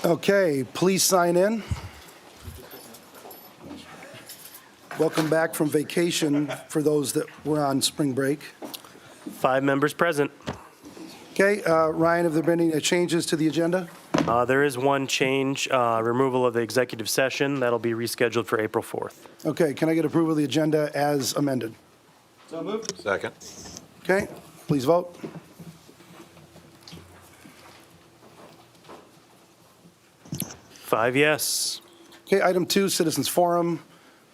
Okay, please sign in. Welcome back from vacation for those that were on spring break. 5 members present. Okay, Ryan, have there been any changes to the agenda? There is one change, removal of the executive session. That'll be rescheduled for April 4th. Okay, can I get approval of the agenda as amended? So moved. Second. Okay, please vote. Five yes. Okay, item 2, Citizens Forum.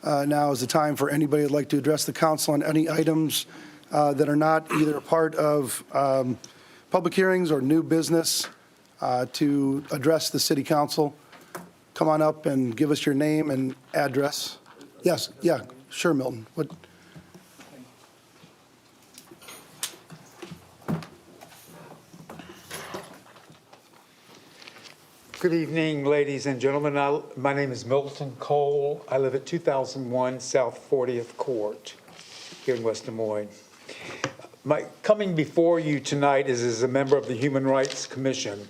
Now is the time for anybody who'd like to address the council on any items that are not either a part of public hearings or new business to address the city council. Come on up and give us your name and address. Yes, yeah, sure, Milton. What? Good evening, ladies and gentlemen. My name is Milton Cole. I live at 2001 South 40th Court here in West Des Moines. My coming before you tonight is as a member of the Human Rights Commission.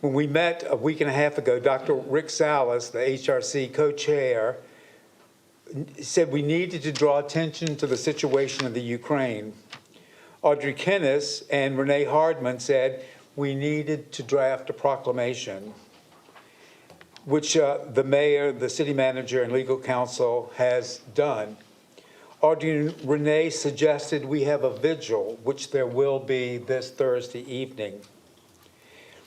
When we met a week and a half ago, Dr. Rick Salas, the HRC co-chair, said we needed to draw attention to the situation in the Ukraine. Audrey Kennis and Renee Hardman said we needed to draft a proclamation, which the mayor, the city manager, and legal counsel has done. Audrey and Renee suggested we have a vigil, which there will be this Thursday evening.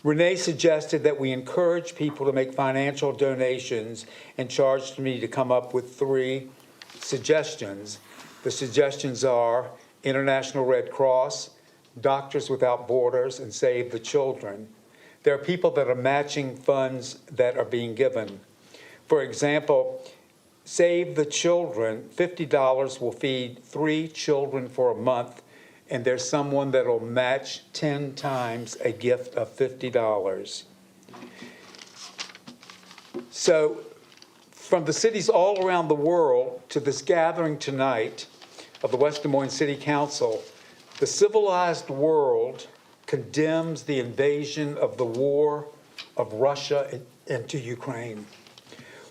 Renee suggested that we encourage people to make financial donations and charged me to come up with 3 suggestions. The suggestions are International Red Cross, Doctors Without Borders, and Save the Children. There are people that are matching funds that are being given. For example, Save the Children, $50 will feed 3 children for a month, and there's someone that will match 10 times a gift of $50. So from the cities all around the world to this gathering tonight of the West Des Moines City Council, the civilized world condemns the invasion of the war of Russia into Ukraine.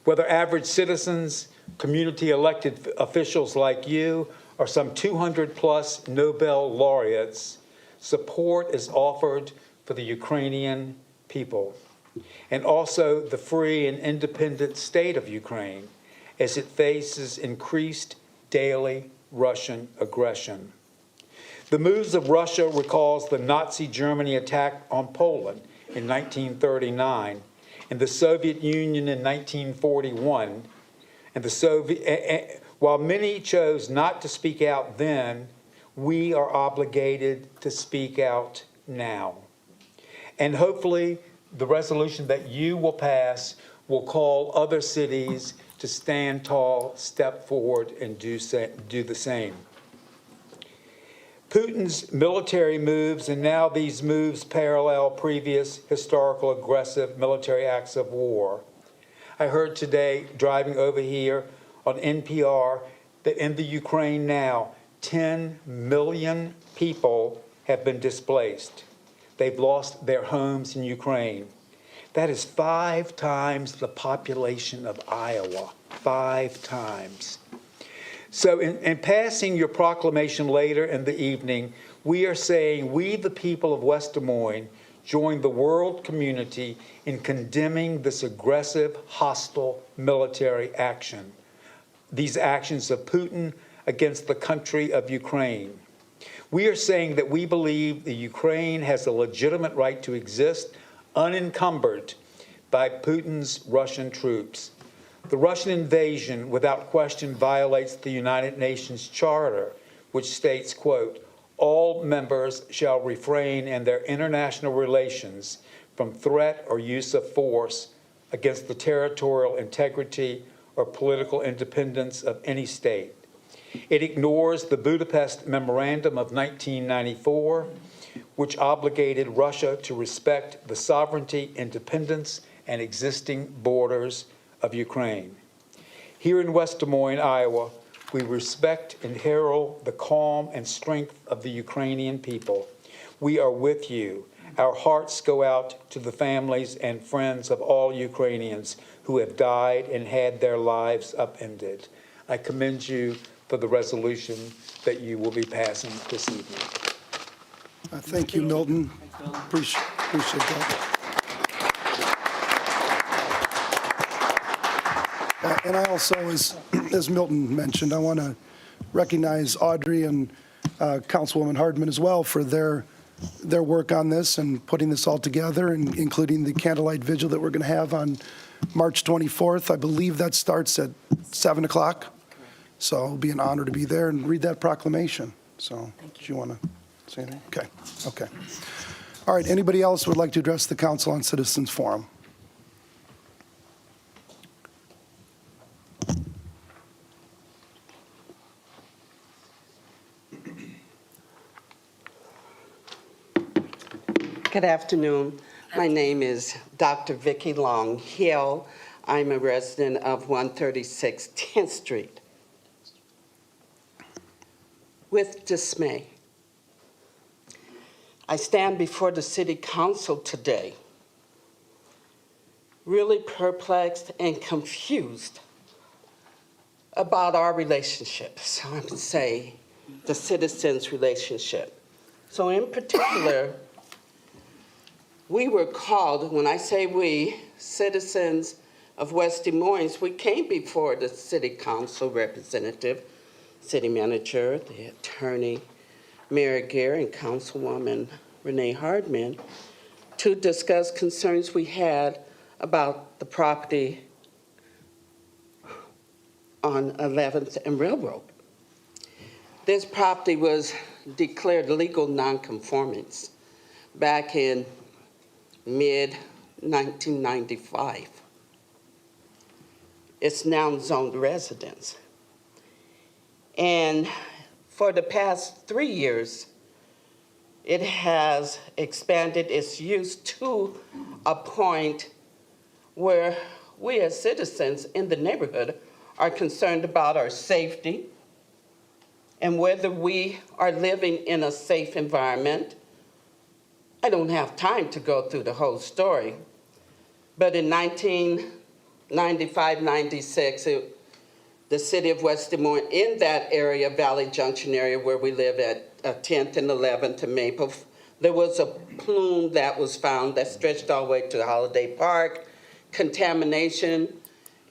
Whether average citizens, community elected officials like you, or some 200 plus Nobel laureates, support is offered for the Ukrainian people, and also the free and independent state of Ukraine as it faces increased daily Russian aggression. The moves of Russia recalls the Nazi Germany attack on Poland in 1939 and the Soviet Union in 1941. And while many chose not to speak out then, we are obligated to speak out now. And hopefully the resolution that you will pass will call other cities to stand tall, step forward, and do the same. Putin's military moves, and now these moves parallel previous historical aggressive military acts of war. I heard today, driving over here on NPR, that in the Ukraine now, 10 million people have been displaced. They've lost their homes in Ukraine. That is 5 times the population of Iowa, 5 times. So in passing your proclamation later in the evening, we are saying we, the people of West Des Moines, join the world community in condemning this aggressive, hostile military action. These actions of Putin against the country of Ukraine. We are saying that we believe the Ukraine has a legitimate right to exist unencumbered by Putin's Russian troops. The Russian invasion, without question, violates the United Nations Charter, which states, quote, all members shall refrain in their international relations from threat or use of force against the territorial integrity or political independence of any state. It ignores the Budapest Memorandum of 1994, which obligated Russia to respect the sovereignty, independence, and existing borders of Ukraine. Here in West Des Moines, Iowa, we respect and herald the calm and strength of the Ukrainian people. We are with you. Our hearts go out to the families and friends of all Ukrainians who have died and had their lives upended. I commend you for the resolution that you will be passing this evening. Thank you, Milton. Appreciate that. And I also, as Milton mentioned, I want to recognize Audrey and Councilwoman Hardman as well for their work on this and putting this all together, and including the candlelight vigil that we're going to have on March 24th. I believe that starts at 7 o'clock. So it'll be an honor to be there and read that proclamation. So, do you want to say anything? Okay, okay. All right, anybody else would like to address the Council on Citizens Forum? Good afternoon. My name is Dr. Vicki Long Hill. I'm a resident of 136 10th Street. With dismay, I stand before the City Council today, really perplexed and confused about our relationships. I would say the citizens' relationship. So in particular, we were called, when I say we, citizens of West Des Moines, we came before the City Council representative, City Manager, the Attorney, Mayor Gare, and Councilwoman Renee Hardman to discuss concerns we had about the property on 11th and Railroad. This property was declared legal nonconformance back in mid-1995. It's now zoned residence. And for the past 3 years, it has expanded its use to a point where we as citizens in the neighborhood are concerned about our safety and whether we are living in a safe environment. I don't have time to go through the whole story, but in 1995-96, the city of West Des Moines, in that area, Valley Junction area where we live at 10th and 11th and Maple, there was a plume that was found that stretched all the way to Holiday Park, contamination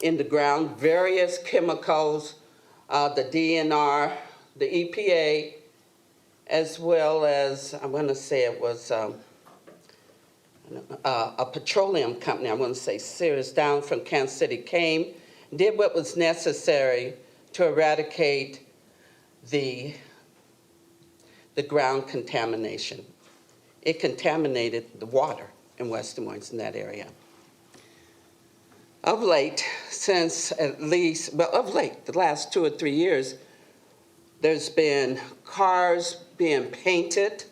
in the ground, various chemicals, the DNR, the EPA, as well as, I want to say it was a petroleum company, I want to say Sears, down from Kansas City, came, did what was necessary to eradicate the ground contamination. It contaminated the water in West Des Moines in that area. Of late, the last 2 or 3 years, there's been cars being painted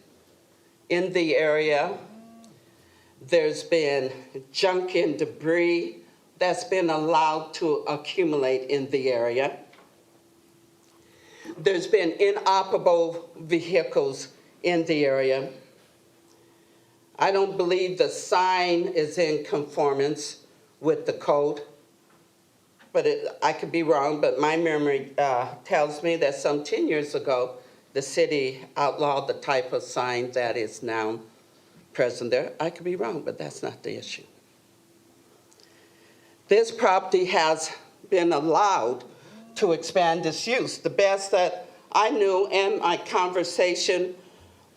in the area. There's been junk and debris that's been allowed to accumulate in the area. There's been inoperable vehicles in the area. I don't believe the sign is in conformance with the code, but I could be wrong, but my memory tells me that some 10 years ago, the city outlawed the type of sign that is now present there. I could be wrong, but that's not the issue. This property has been allowed to expand its use. The best that I knew in my conversation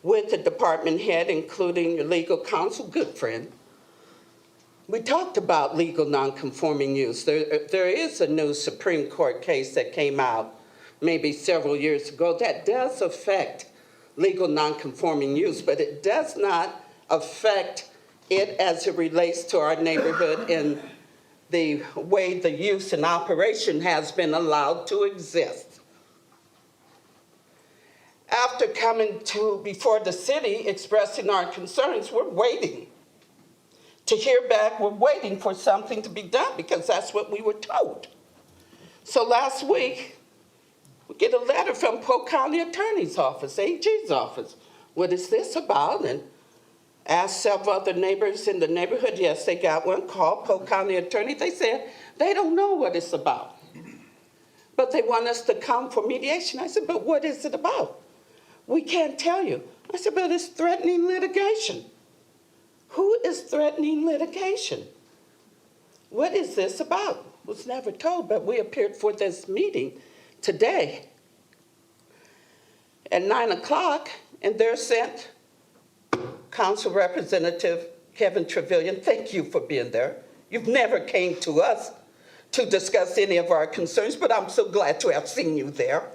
with the department head, including your legal counsel, good friend, we talked about legal nonconforming use. There is a new Supreme Court case that came out maybe several years ago that does affect legal nonconforming use, but it does not affect it as it relates to our neighborhood in the way the use and operation has been allowed to exist. After coming before the city expressing our concerns, we're waiting to hear back. We're waiting for something to be done because that's what we were told. So last week, we get a letter from Polk County Attorney's Office, AG's office. What is this about? And Asked several other neighbors in the neighborhood. Yes, they got one. Called Polk County attorney. They said they don't know what it's about. But they want us to come for mediation. I said, but what is it about? We can't tell you. I said, but it's threatening litigation. Who is threatening litigation? What is this about? Was never told, but we appeared for this meeting today at 9 o'clock, and there sent Council Representative Kevin Trevelyan. Thank you for being there. You've never came to us to discuss any of our concerns, but I'm so glad to have seen you there.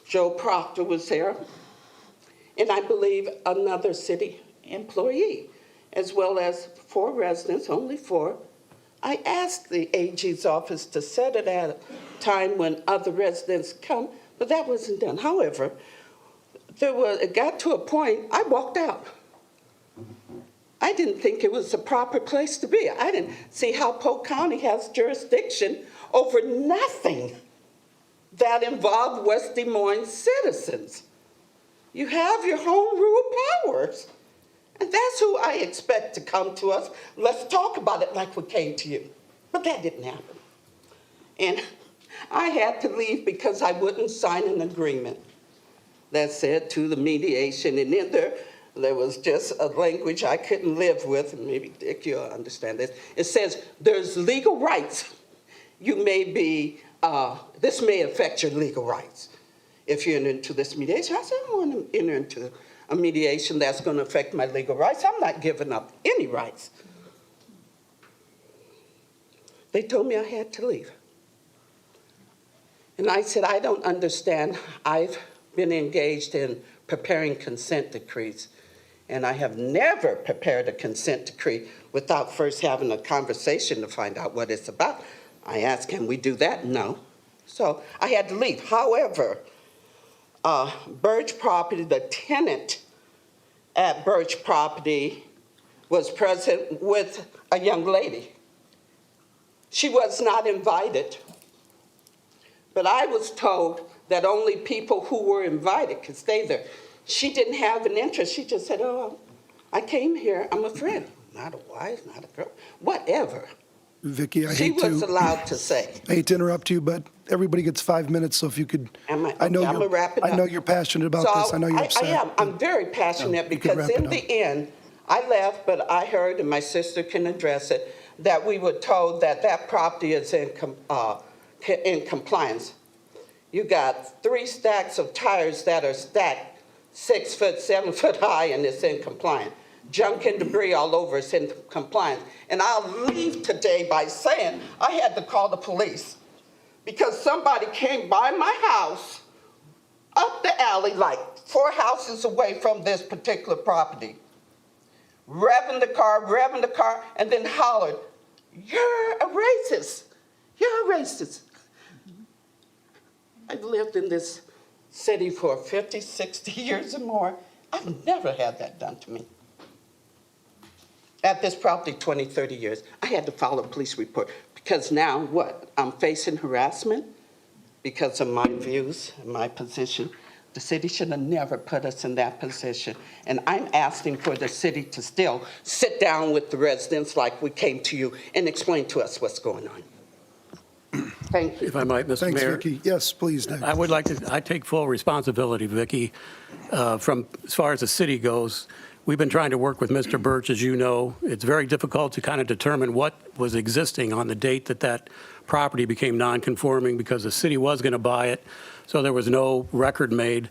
Joe Proctor was there, and I believe another city employee, as well as 4 residents, only 4. I asked the AG's office to set it at a time when other residents come, but that wasn't done. However, it got to a point, I walked out. I didn't think it was the proper place to be. I didn't see how Polk County has jurisdiction over nothing that involved West Des Moines citizens. You have your home rule powers, and that's who I expect to come to us. Let's talk about it like we came to you. But that didn't happen. And I had to leave because I wouldn't sign an agreement that said to the mediation, and in there was just a language I couldn't live with, and maybe Dick, you'll understand this. It says there's legal rights. You may be, this may affect your legal rights if you enter into this mediation. I said, I don't want to enter into a mediation that's going to affect my legal rights. I'm not giving up any rights. They told me I had to leave. And I said, I don't understand. I've been engaged in preparing consent decrees, and I have never prepared a consent decree without first having a conversation to find out what it's about. I asked, can we do that? No. So I had to leave. However, Birch Property, the tenant at Birch Property was present with a young lady. She was not invited, but I was told that only people who were invited could stay there. She didn't have an interest. She just said, oh, I came here, I'm a friend. Not a wife, not a girl, whatever. Vicki, She was allowed to say. I hate to interrupt you, but everybody gets 5 minutes, so if you could, I'm gonna wrap it up. I know you're passionate about this, I know you're upset. I am, I'm very passionate you could because wrap it in up. the end, I left, but I heard, and my sister can address it, that we were told that that property is in compliance. You got 3 stacks of tires that are stacked 6 foot, 7 foot high, and it's in compliance. Junk and debris all over, it's in compliance. And I'll leave today by saying I had to call the police because somebody came by my house up the alley, like 4 houses away from this particular property, revving the car, and then hollered, "You're a racist. You're a racist." I've lived in this city for 50, 60 years or more. I've never had that done to me. At this property, 20, 30 years, I had to file a police report because now what? I'm facing harassment because of my views and my position. The city should have never put us in that position. And I'm asking for the city to still sit down with the residents like we came to you and explain to us what's going on. Thank you. If I might, Mr. Thanks, Mayor. Vicki. Yes, please, Dave. I would like to, I take full responsibility, Vicki, from as far as the city goes. We've been trying to work with Mr. Birch, as you know. It's very difficult to kind of determine what was existing on the date that that property became non-conforming because the city was going to buy it, so there was no record made.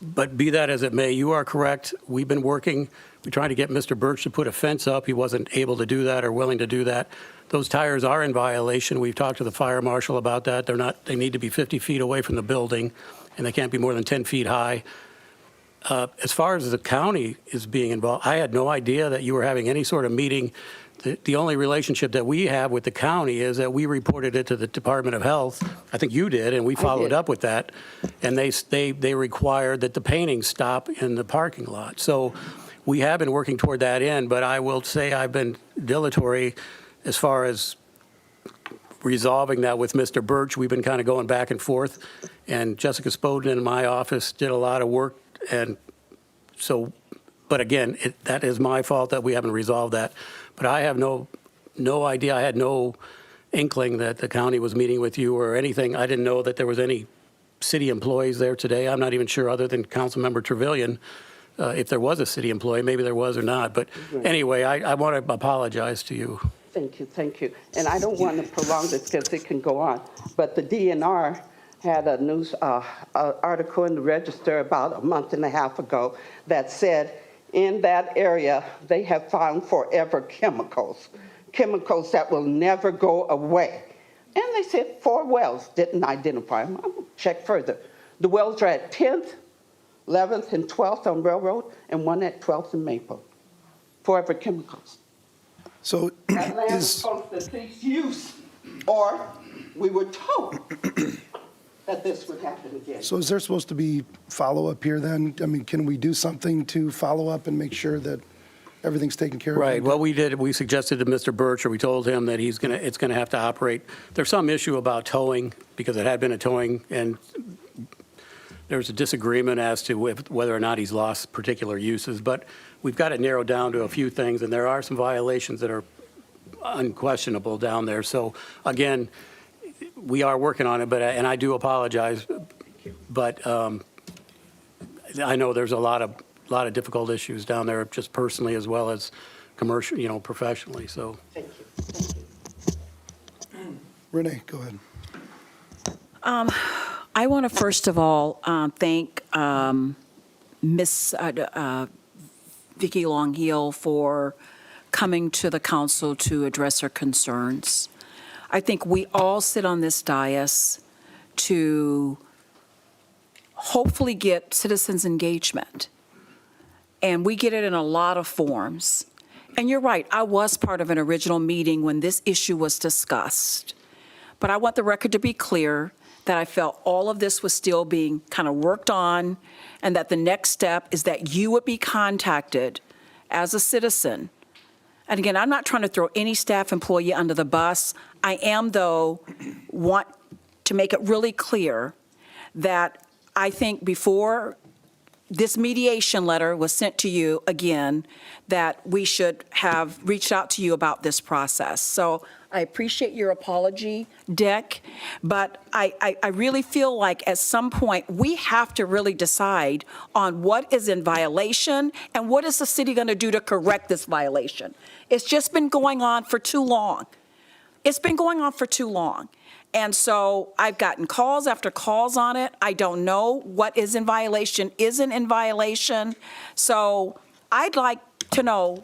But be that as it may, you are correct. We've been working. We tried to get Mr. Birch to put a fence up. He wasn't able to do that or willing to do that. Those tires are in violation. We've talked to the fire marshal about that. They're not. They need to be 50 feet away from the building, and they can't be more than 10 feet high. As far as the county is being involved, I had no idea that you were having any sort of meeting. The only relationship that we have with the county is that we reported it to the Department of Health. I think you did, and we followed up with that. And they required that the painting stop in the parking lot. So we have been working toward that end, but I will say I've been dilatory as far as resolving that with Mr. Birch. We've been kind of going back and forth, and Jessica Spoden in my office did a lot of work, and so But again, that is my fault that we haven't resolved that. But I have no idea. I had no inkling that the county was meeting with you or anything. I didn't know that there was any city employees there today. I'm not even sure, other than Councilmember Trevelyan, if there was a city employee. Maybe there was or not. But anyway, I want to apologize to you. Thank you, thank you. And I don't want to prolong this because it can go on, but the DNR had a news article in the Register about a month and a half ago that said in that area, they have found forever chemicals that will never go away. And they said 4 wells, didn't identify them. I'm gonna check further. The wells are at 10th, 11th, and 12th on Railroad, and one at 12th and Maple. Forever chemicals. So That land was is, supposed to cease use, or we were told that this would happen again. so is there supposed to be follow-up here then? I mean, can we do something to follow up and make sure that everything's taken care of? Right. Well, we suggested to Mr. Birch, or we told him that it's going to have to operate. There's some issue about towing, because it had been a towing, and there's a disagreement as to whether or not he's lost particular uses. But we've got it narrowed down to a few things, and there are some violations that are unquestionable down there. So again, we are working on it, and I do apologize, but I know there's a lot of difficult issues down there, just personally as well as commercial, professionally. So Thank you, thank you. Renee, go ahead. I want to first of all thank Miss Vicki Longheel for coming to the council to address her concerns. I think we all sit on this dais to hopefully get citizens' engagement. And we get it in a lot of forms. And you're right, I was part of an original meeting when this issue was discussed. But I want the record to be clear that I felt all of this was still being kind of worked on, and that the next step is that you would be contacted as a citizen. And again, I'm not trying to throw any staff employee under the bus. I am, though, want to make it really clear that I think before this mediation letter was sent to you again, that we should have reached out to you about this process. So I appreciate your apology, Dick, but I really feel like at some point we have to really decide on what is in violation and what is the city going to do to correct this violation. It's just been going on for too long. It's been going on for too long. And so I've gotten calls after calls on it. I don't know what is in violation, isn't in violation. So I'd like to know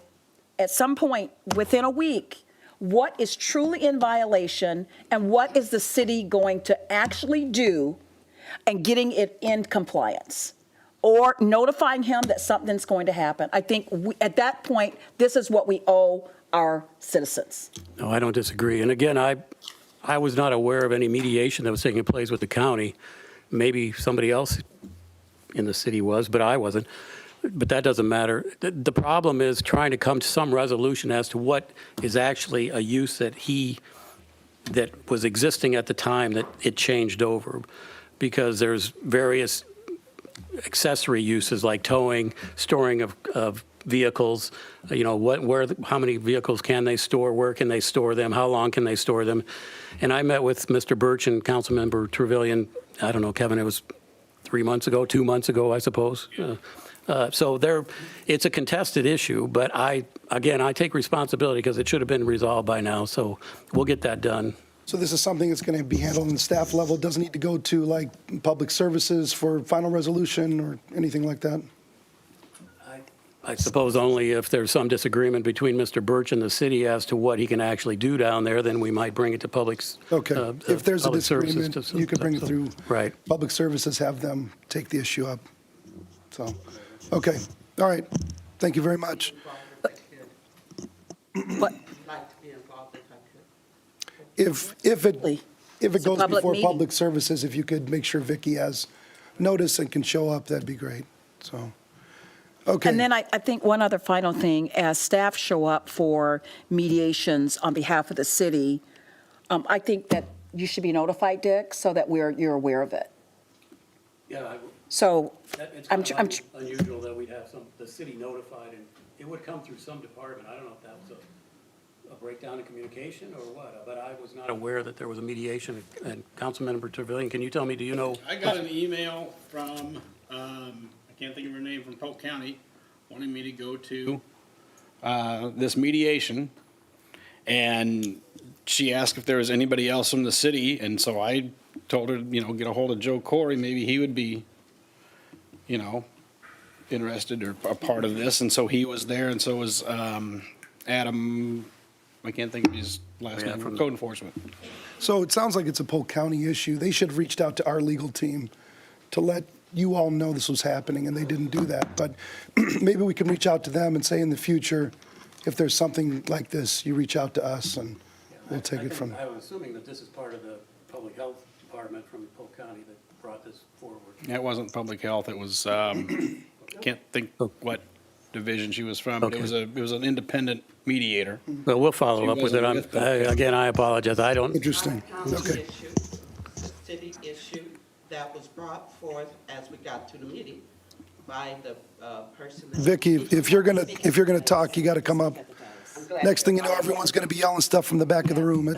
at some point within a week, what is truly in violation and what is the city going to actually do and getting it in compliance, or notifying him that something's going to happen. I think at that point, this is what we owe our citizens. no, I don't disagree. And again, I was not aware of any mediation that was taking place with the county. Maybe somebody else in the city was, but I wasn't. But that doesn't matter. The problem is trying to come to some resolution as to what is actually a use that was existing at the time that it changed over. Because there's various accessory uses like towing, storing of vehicles, how many vehicles can they store, where can they store them, how long can they store them. And I met with Mr. Birch and Councilmember Trevelyan, I don't know, Kevin, it was 2 months ago, I suppose. So it's a contested issue, but I take responsibility because it should have been resolved by now, so we'll get that done. So this is something that's going to be handled on the staff level, doesn't need to go to like public services for final resolution or anything like that? I suppose only if there's some disagreement between Mr. Birch and the city as to what he can actually do down there, then we might bring it to public. Okay, if there's a public services disagreement, you can bring it through. Right. Public services, have them take the issue up. So, okay, all right, thank you very much. But If it It's a goes public before meeting. public services, if you could make sure Vicki has notice and can show up, that'd be great, so, okay. And then I think one other final thing, as staff show up for mediations on behalf of the city, I think that you should be notified, Dick, so that you're aware of it. Yeah, So It's I'm kind tr- of unusual that we'd have the city notified, and it would come through some department. I don't know if that was a breakdown in communication or what, but I was not aware that there was a mediation. And Councilmember Trevelyan, can you tell me, do you know? I got an email from, I can't think of her name, from Polk County, wanting me to go to this mediation. And she asked if there was anybody else from the city, and so I told her, get a hold of Joe Corey, maybe he would be, interested or a part of this. And so he was there, and so was Adam, I can't think of his last name, from code enforcement. So it sounds like it's a Polk County issue. They should have reached out to our legal team to let you all know this was happening, and they didn't do that. But maybe we can reach out to them and say in the future, if there's something like this, you reach out to us, and we'll take it from there. I was assuming that this is part of the public health department from Polk County that brought this forward. It wasn't public health, it was, can't think what division she was from, but it was an independent mediator. Well, we'll follow up with it. wasn't with Polk County. Again, I apologize. I don't, Interesting. County Okay. issue, the city issue that was brought forth as we got to the meeting by the person. that- Vicky, if you're gonna talk, you gotta come up. I'm glad Next thing you you're- know, everyone's gonna be yelling stuff from the back of the room.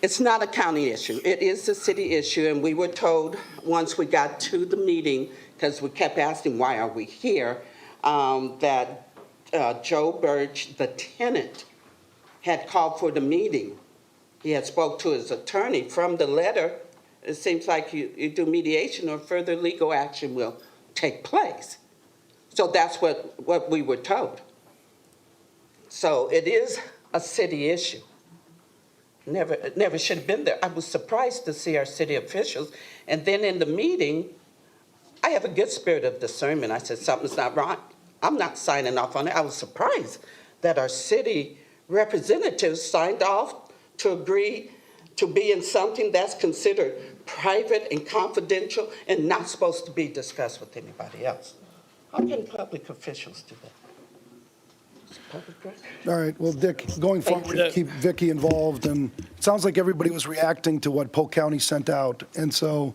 It's not a county issue. It is a city issue, and we were told, once we got to the meeting, because we kept asking, why are we here, that Joe Birch, the tenant, had called for the meeting. He had spoke to his attorney. From the letter, it seems like you do mediation or further legal action will take place. So that's what we were told. So it is a city issue. Never should have been there. I was surprised to see our city officials. And then in the meeting, I have a good spirit of discernment. I said, something's not right. I'm not signing off on it. I was surprised that our city representatives signed off to agree to be in something that's considered private and confidential and not supposed to be discussed with anybody else. How can public officials do that? It's public record. All right, well, Dick, going forward, keep Vicky involved, and it sounds like everybody was reacting to what Polk County sent out, and so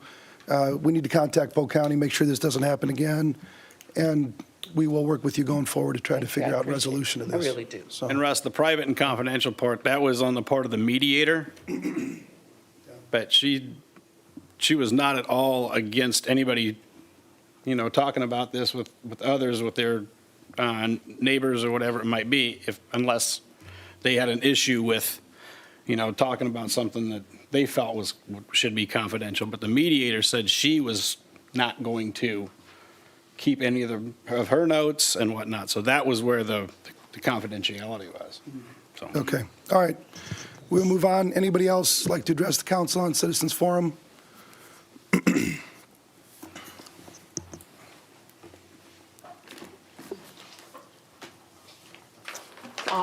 we need to contact Polk County, make sure this doesn't happen again, and we will work with you going forward to try to figure out resolution of I this. really do. So, And Russ, the private and confidential part, that was on the part of the mediator. But she was not at all against anybody, talking about this with others, with their neighbors or whatever it might be, unless they had an issue with, talking about something that they felt should be confidential. But the mediator said she was not going to keep any of her notes and whatnot. So that was where the confidentiality was. So. okay, all right. We'll move on. Anybody else like to address the council on Citizens Forum?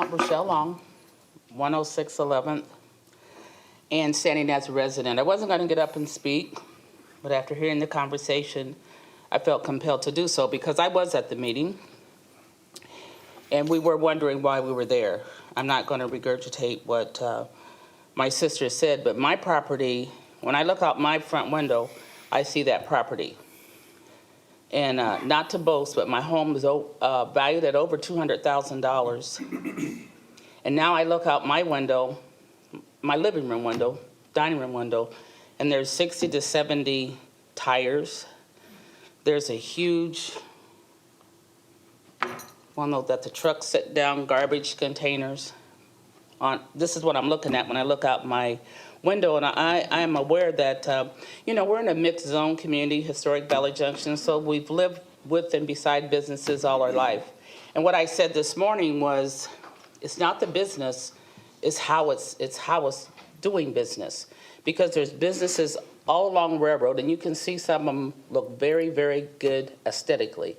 Rochelle Long, 106 11th, and standing as a resident. I wasn't going to get up and speak, but after hearing the conversation, I felt compelled to do so because I was at the meeting, and we were wondering why we were there. I'm not going to regurgitate what my sister said, but my property, when I look out my front window, I see that property. And not to boast, but my home is valued at over $200,000. And now I look out my window, my living room window, dining room window, and there's 60 to 70 tires. There's a huge, that the trucks sit down, garbage containers. This is what I'm looking at when I look out my window, and I am aware that, we're in a mixed zone community, historic Valley Junction, so we've lived with and beside businesses all our life. And what I said this morning was, it's not the business, it's how it's doing business. Because there's businesses all along Railroad, and you can see some of them look very, very good aesthetically.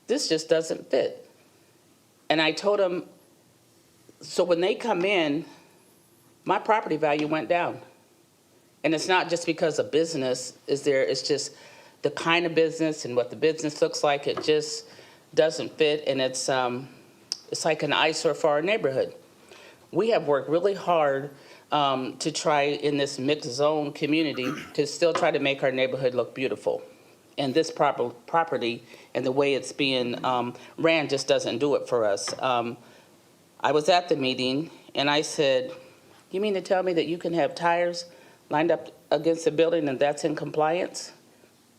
This just doesn't fit. And I told them, so when they come in, my property value went down. And it's not just because a business is there, it's just the kind of business and what the business looks like, it just doesn't fit, and it's like an eyesore for our neighborhood. We have worked really hard to try in this mixed zone community to still try to make our neighborhood look beautiful. And this property and the way it's being ran just doesn't do it for us. I was at the meeting and I said, you mean to tell me that you can have tires lined up against a building and that's in compliance?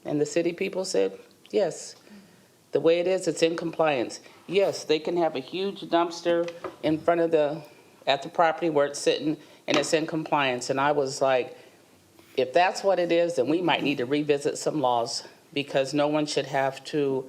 And the city people said, yes. The way it is, it's in compliance. Yes, they can have a huge dumpster in front of at the property where it's sitting, and it's in compliance. And I was like, if that's what it is, then we might need to revisit some laws, because no one should have to,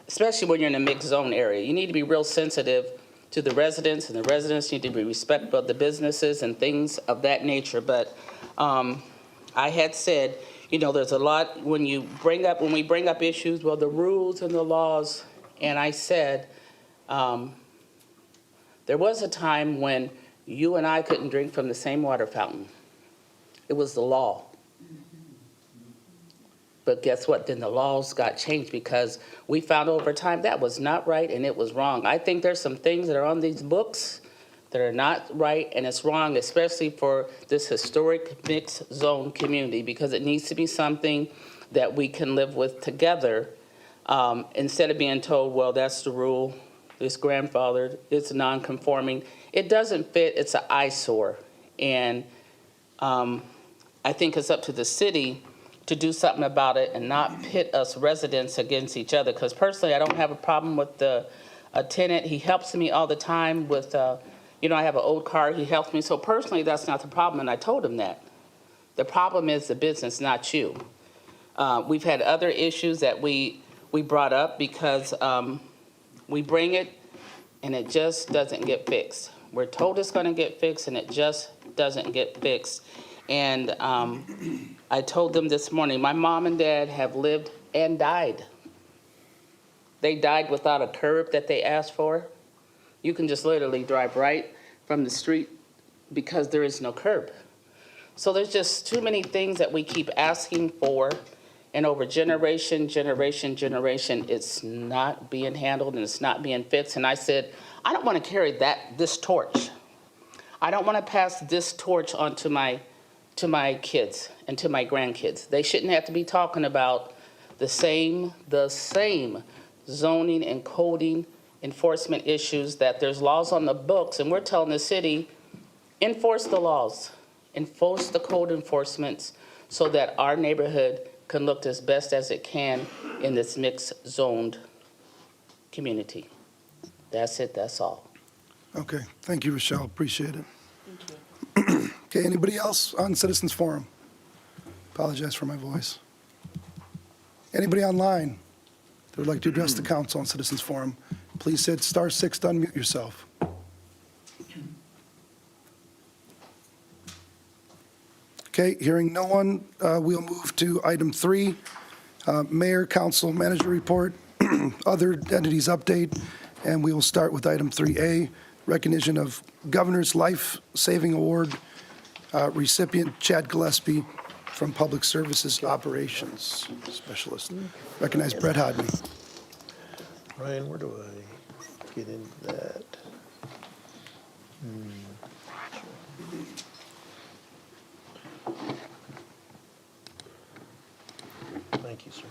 especially when you're in a mixed zone area, you need to be real sensitive to the residents, and the residents need to be respectful of the businesses and things of that nature. But I had said, you know, there's a lot when we bring up issues, well, the rules and the laws, and I said, there was a time when you and I couldn't drink from the same water fountain. It was the law. But guess what? Then the laws got changed because we found over time that was not right and it was wrong. I think there's some things that are on these books that are not right, and it's wrong, especially for this historic mixed zone community, because it needs to be something that we can live with together, instead of being told, well, that's the rule, it's grandfathered, it's non-conforming. It doesn't fit, it's an eyesore. And I think it's up to the city to do something about it and not pit us residents against each other. Because personally, I don't have a problem with a tenant. He helps me all the time with, you know, I have an old car, he helps me. So personally, that's not the problem, and I told him that. The problem is the business, not you. We've had other issues that we brought up because we bring it and it just doesn't get fixed. We're told it's gonna get fixed and it just doesn't get fixed. And I told them this morning, my mom and dad have lived and died. They died without a curb that they asked for. You can just literally drive right from the street because there is no curb. So there's just too many things that we keep asking for, and over generation, it's not being handled and it's not being fixed. And I said, I don't want to carry this torch. I don't want to pass this torch on to my kids and to my grandkids. They shouldn't have to be talking about the same zoning and coding enforcement issues, that there's laws on the books, and we're telling the city, enforce the laws, enforce the code enforcements so that our neighborhood can look as best as it can in this mixed zoned community. That's it, that's all. Okay, thank you, Rochelle, appreciate it. Thank you. Okay, anybody else on Citizens Forum? Apologize for my voice. Anybody online that would like to address the council on Citizens Forum? Please hit *6 to unmute yourself. Okay, hearing no one, we'll move to item 3, Mayor, Council, Manager Report, Other Entities Update, and we will start with item 3A, recognition of Governor's Life Saving Award recipient Chad Gillespie from Public Services Operations Specialist. Recognize Brett Hodney. Ryan, where do I get into that? Thank you, sir.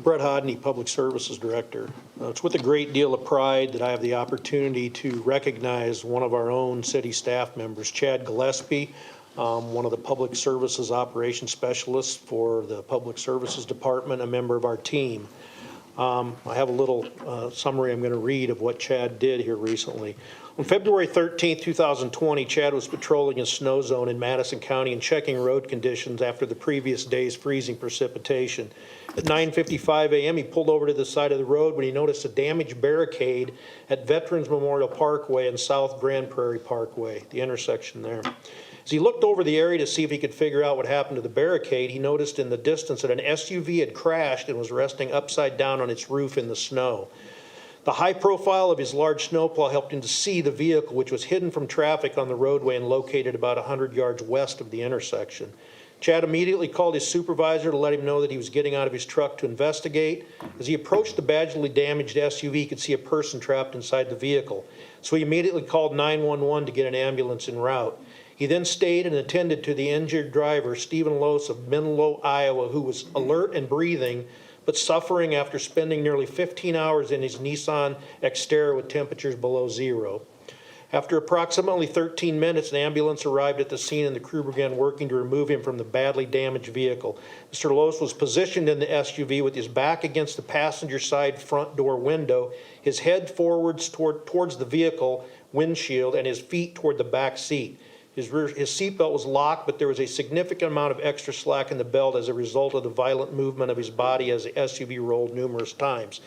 Brett Hodney, Public Services Director. It's with a great deal of pride that I have the opportunity to recognize one of our own city staff members, Chad Gillespie, one of the Public Services Operations Specialists for the Public Services Department, a member of our team. I have a little summary I'm going to read of what Chad did here recently. On February 13, 2020, Chad was patrolling a snow zone in Madison County and checking road conditions after the previous day's freezing precipitation. At 9:55 a.m., he pulled over to the side of the road when he noticed a damaged barricade at Veterans Memorial Parkway and South Grand Prairie Parkway, the intersection there. As he looked over the area to see if he could figure out what happened to the barricade, he noticed in the distance that an SUV had crashed and was resting upside down on its roof in the snow. The high profile of his large snowplow helped him to see the vehicle, which was hidden from traffic on the roadway and located about 100 yards west of the intersection. Chad immediately called his supervisor to let him know that he was getting out of his truck to investigate. As he approached the badly damaged SUV, he could see a person trapped inside the vehicle. So he immediately called 911 to get an ambulance en route. He then stayed and attended to the injured driver, Stephen Lose of Menlo, Iowa, who was alert and breathing, but suffering after spending nearly 15 hours in his Nissan Xterra with temperatures below zero. After approximately 13 minutes, an ambulance arrived at the scene and the crew began working to remove him from the badly damaged vehicle. Mr. Lose was positioned in the SUV with his back against the passenger side front door window, his head forwards towards the vehicle windshield, and his feet toward the back seat. His seatbelt was locked, but there was a significant amount of extra slack in the belt as a result of the violent movement of his body as the SUV rolled numerous times.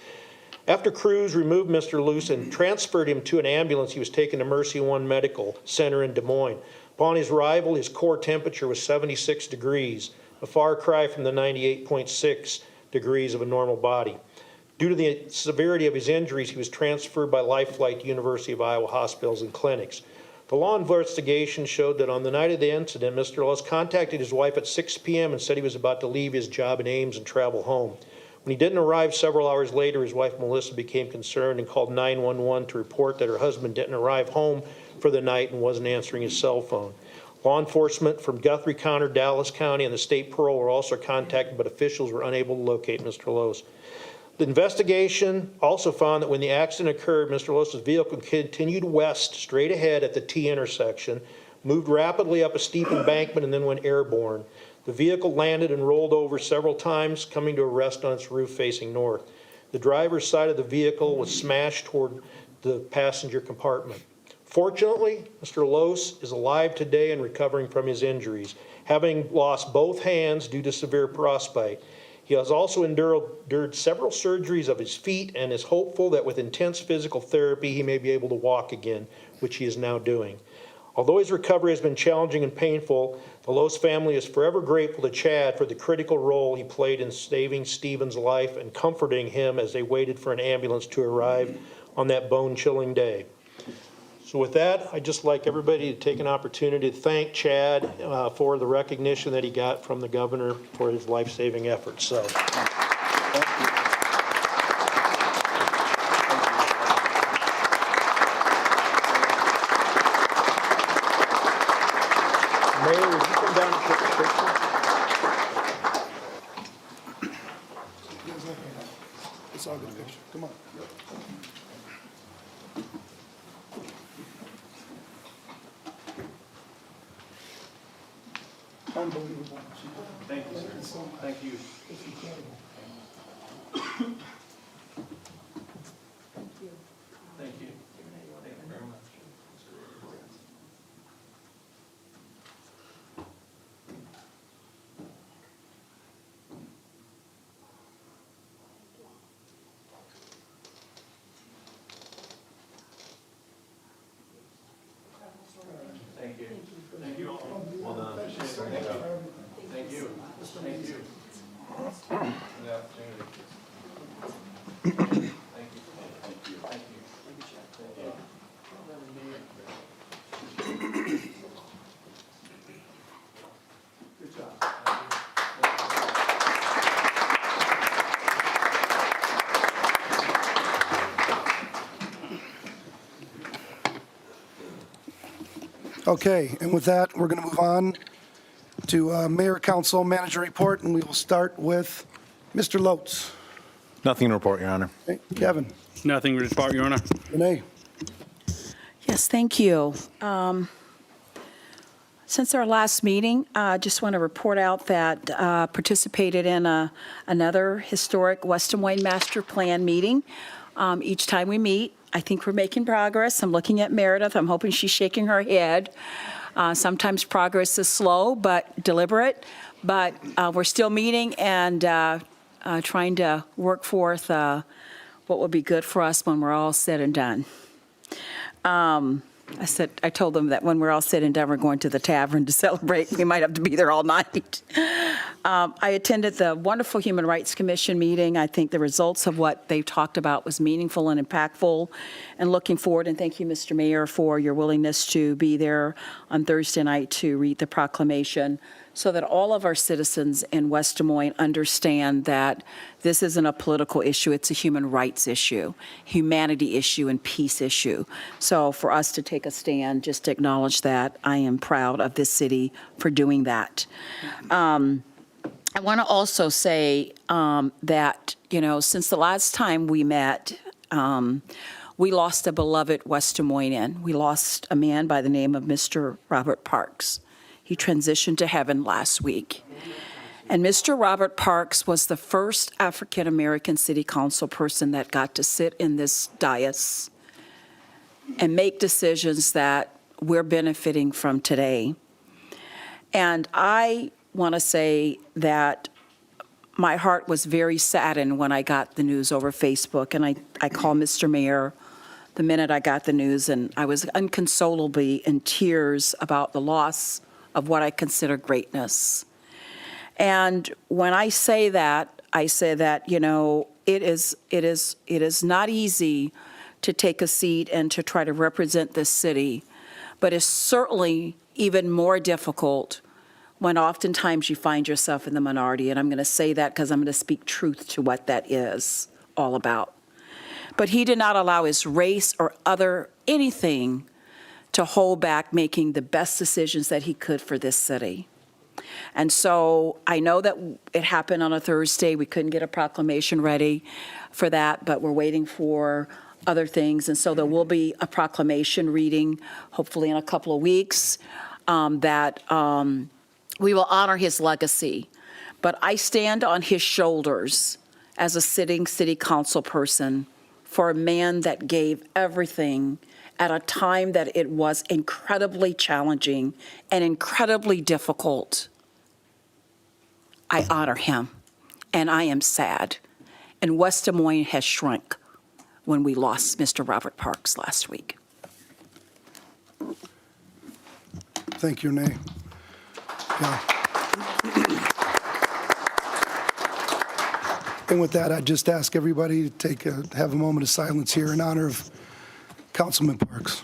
After crews removed Mr. Luce and transferred him to an ambulance, he was taken to Mercy One Medical Center in Des Moines. Upon his arrival, his core temperature was 76 degrees, a far cry from the 98.6 degrees of a normal body. Due to the severity of his injuries, he was transferred by life flight to University of Iowa hospitals and clinics. The law investigation showed that on the night of the incident, Mr. Luce contacted his wife at 6 p.m. and said he was about to leave his job in Ames and travel home. When he didn't arrive several hours later, his wife Melissa became concerned and called 911 to report that her husband didn't arrive home for the night and wasn't answering his cell phone. Law enforcement from Guthrie County, Dallas County, and the state parole were also contacted, but officials were unable to locate Mr. Lose. The investigation also found that when the accident occurred, Mr. Lose's vehicle continued west straight ahead at the T intersection, moved rapidly up a steep embankment, and then went airborne. The vehicle landed and rolled over several times, coming to a rest on its roof facing north. The driver's side of the vehicle was smashed toward the passenger compartment. Fortunately, Mr. Lose is alive today and recovering from his injuries, having lost both hands due to severe frostbite. He has also endured several surgeries of his feet and is hopeful that with intense physical therapy, he may be able to walk again, which he is now doing. Although his recovery has been challenging and painful, the Lose family is forever grateful to Chad for the critical role he played in saving Stephen's life and comforting him as they waited for an ambulance to arrive on that bone-chilling day. So with that, I'd just like everybody to take an opportunity to thank Chad for the recognition that he got from the governor for his life-saving efforts. So. Mayor, would you come down and take a picture? It's all good picture. Come on. Unbelievable. Thank you, sir. Thank you. It's incredible. Thank you. Thank you very much. Thank you. Thank you all. Well done. Thank you. Thank you. Thank you. For the opportunity. Thank you. Thank you. Thank you. Good job. Okay, and with that, we're going to move on to Mayor, Council, Manager report, and we will start with Mr. Lotz. Nothing to report, Your Honor. Okay, Kevin, Nothing to report, Your Honor. Renee, Yes, thank you. Since our last meeting, I just want to report out that participated in another historic Weston Wayne Master Plan meeting. Each time we meet, I think we're making progress. I'm looking at Meredith. I'm hoping she's shaking her head. Sometimes progress is slow but deliberate, but we're still meeting and trying to work forth what will be good for us when we're all said and done. I told them that when we're all said and done, we're going to the tavern to celebrate. We might have to be there all night. I attended the wonderful Human Rights Commission meeting. I think the results of what they talked about was meaningful and impactful, and looking forward, and thank you, Mr. Mayor, for your willingness to be there on Thursday night to read the proclamation so that all of our citizens in West Des Moines understand that this isn't a political issue, it's a human rights issue, humanity issue, and peace issue. So for us to take a stand, just to acknowledge that, I am proud of this city for doing that. I want to also say that, since the last time we met, we lost a beloved West Des Moines. We lost a man by the name of Mr. Robert Parks. He transitioned to heaven last week. And Mr. Robert Parks was the first African-American city council person that got to sit in this dais and make decisions that we're benefiting from today. And I want to say that my heart was very saddened when I got the news over Facebook, and I called Mr. Mayor the minute I got the news, and I was inconsolably in tears about the loss of what I consider greatness. And when I say that, it is not easy to take a seat and to try to represent this city, but it's certainly even more difficult when oftentimes you find yourself in the minority. And I'm going to say that because I'm going to speak truth to what that is all about. But he did not allow his race or anything to hold back making the best decisions that he could for this city. And so I know that it happened on a Thursday. We couldn't get a proclamation ready for that, but we're waiting for other things. And so there will be a proclamation reading, hopefully in a couple of weeks, that we will honor his legacy. But I stand on his shoulders as a sitting city council person for a man that gave everything at a time that it was incredibly challenging and incredibly difficult. I honor him, and I am sad. And West Des Moines has shrunk when we lost Mr. Robert Parks last week. Thank you, Renee. Yeah. And with that, I'd just ask everybody to have a moment of silence here in honor of Councilman Parks.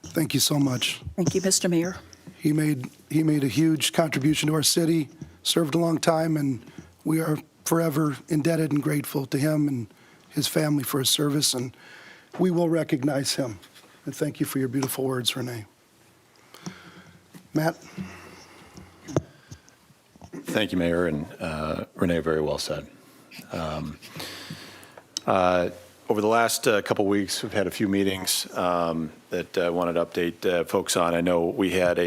Thank you so much. Thank you, Mr. Mayor. He made a huge contribution to our city, served a long time, and we are forever indebted and grateful to him and his family for his service, and we will recognize him. And thank you for your beautiful words, Renee. Matt? Thank you, Mayor, and Renee, very well said. Over the last couple weeks, we've had a few meetings that I wanted to update folks on. I know we had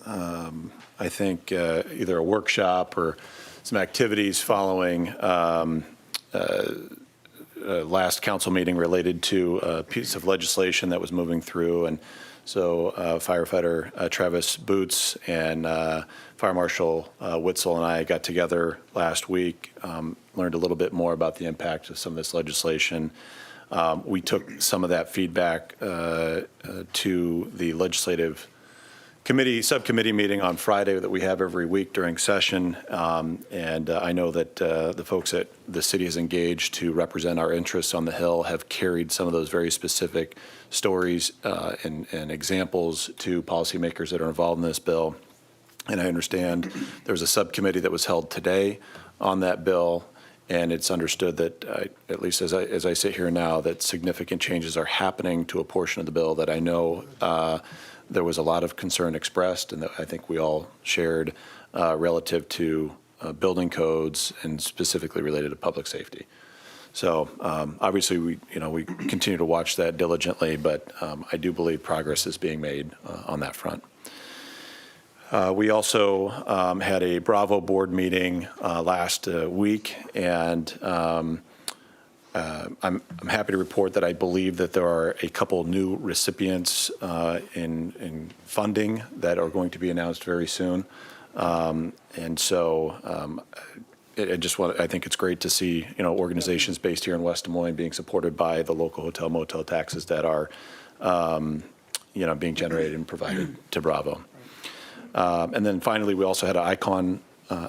I think either a workshop or some activities following last council meeting related to a piece of legislation that was moving through. And so firefighter Travis Boots and Fire Marshal Witzel and I got together last week, learned a little bit more about the impact of some of this legislation. We took some of that feedback to the legislative subcommittee meeting on Friday that we have every week during session. And I know that the folks that the city has engaged to represent our interests on the Hill have carried some of those very specific stories and examples to policymakers that are involved in this bill. And I understand there's a subcommittee that was held today on that bill, and it's understood that, at least as I sit here now, that significant changes are happening to a portion of the bill that I know there was a lot of concern expressed, and that I think we all shared relative to building codes and specifically related to public safety. So obviously we continue to watch that diligently, but I do believe progress is being made on that front. We also had a Bravo board meeting last week, and I'm happy to report that I believe that there are a couple new recipients in funding that are going to be announced very soon. And so I think it's great to see, organizations based here in West Des Moines being supported by the local hotel motel taxes that are, being generated and provided to Bravo. And then finally, we also had an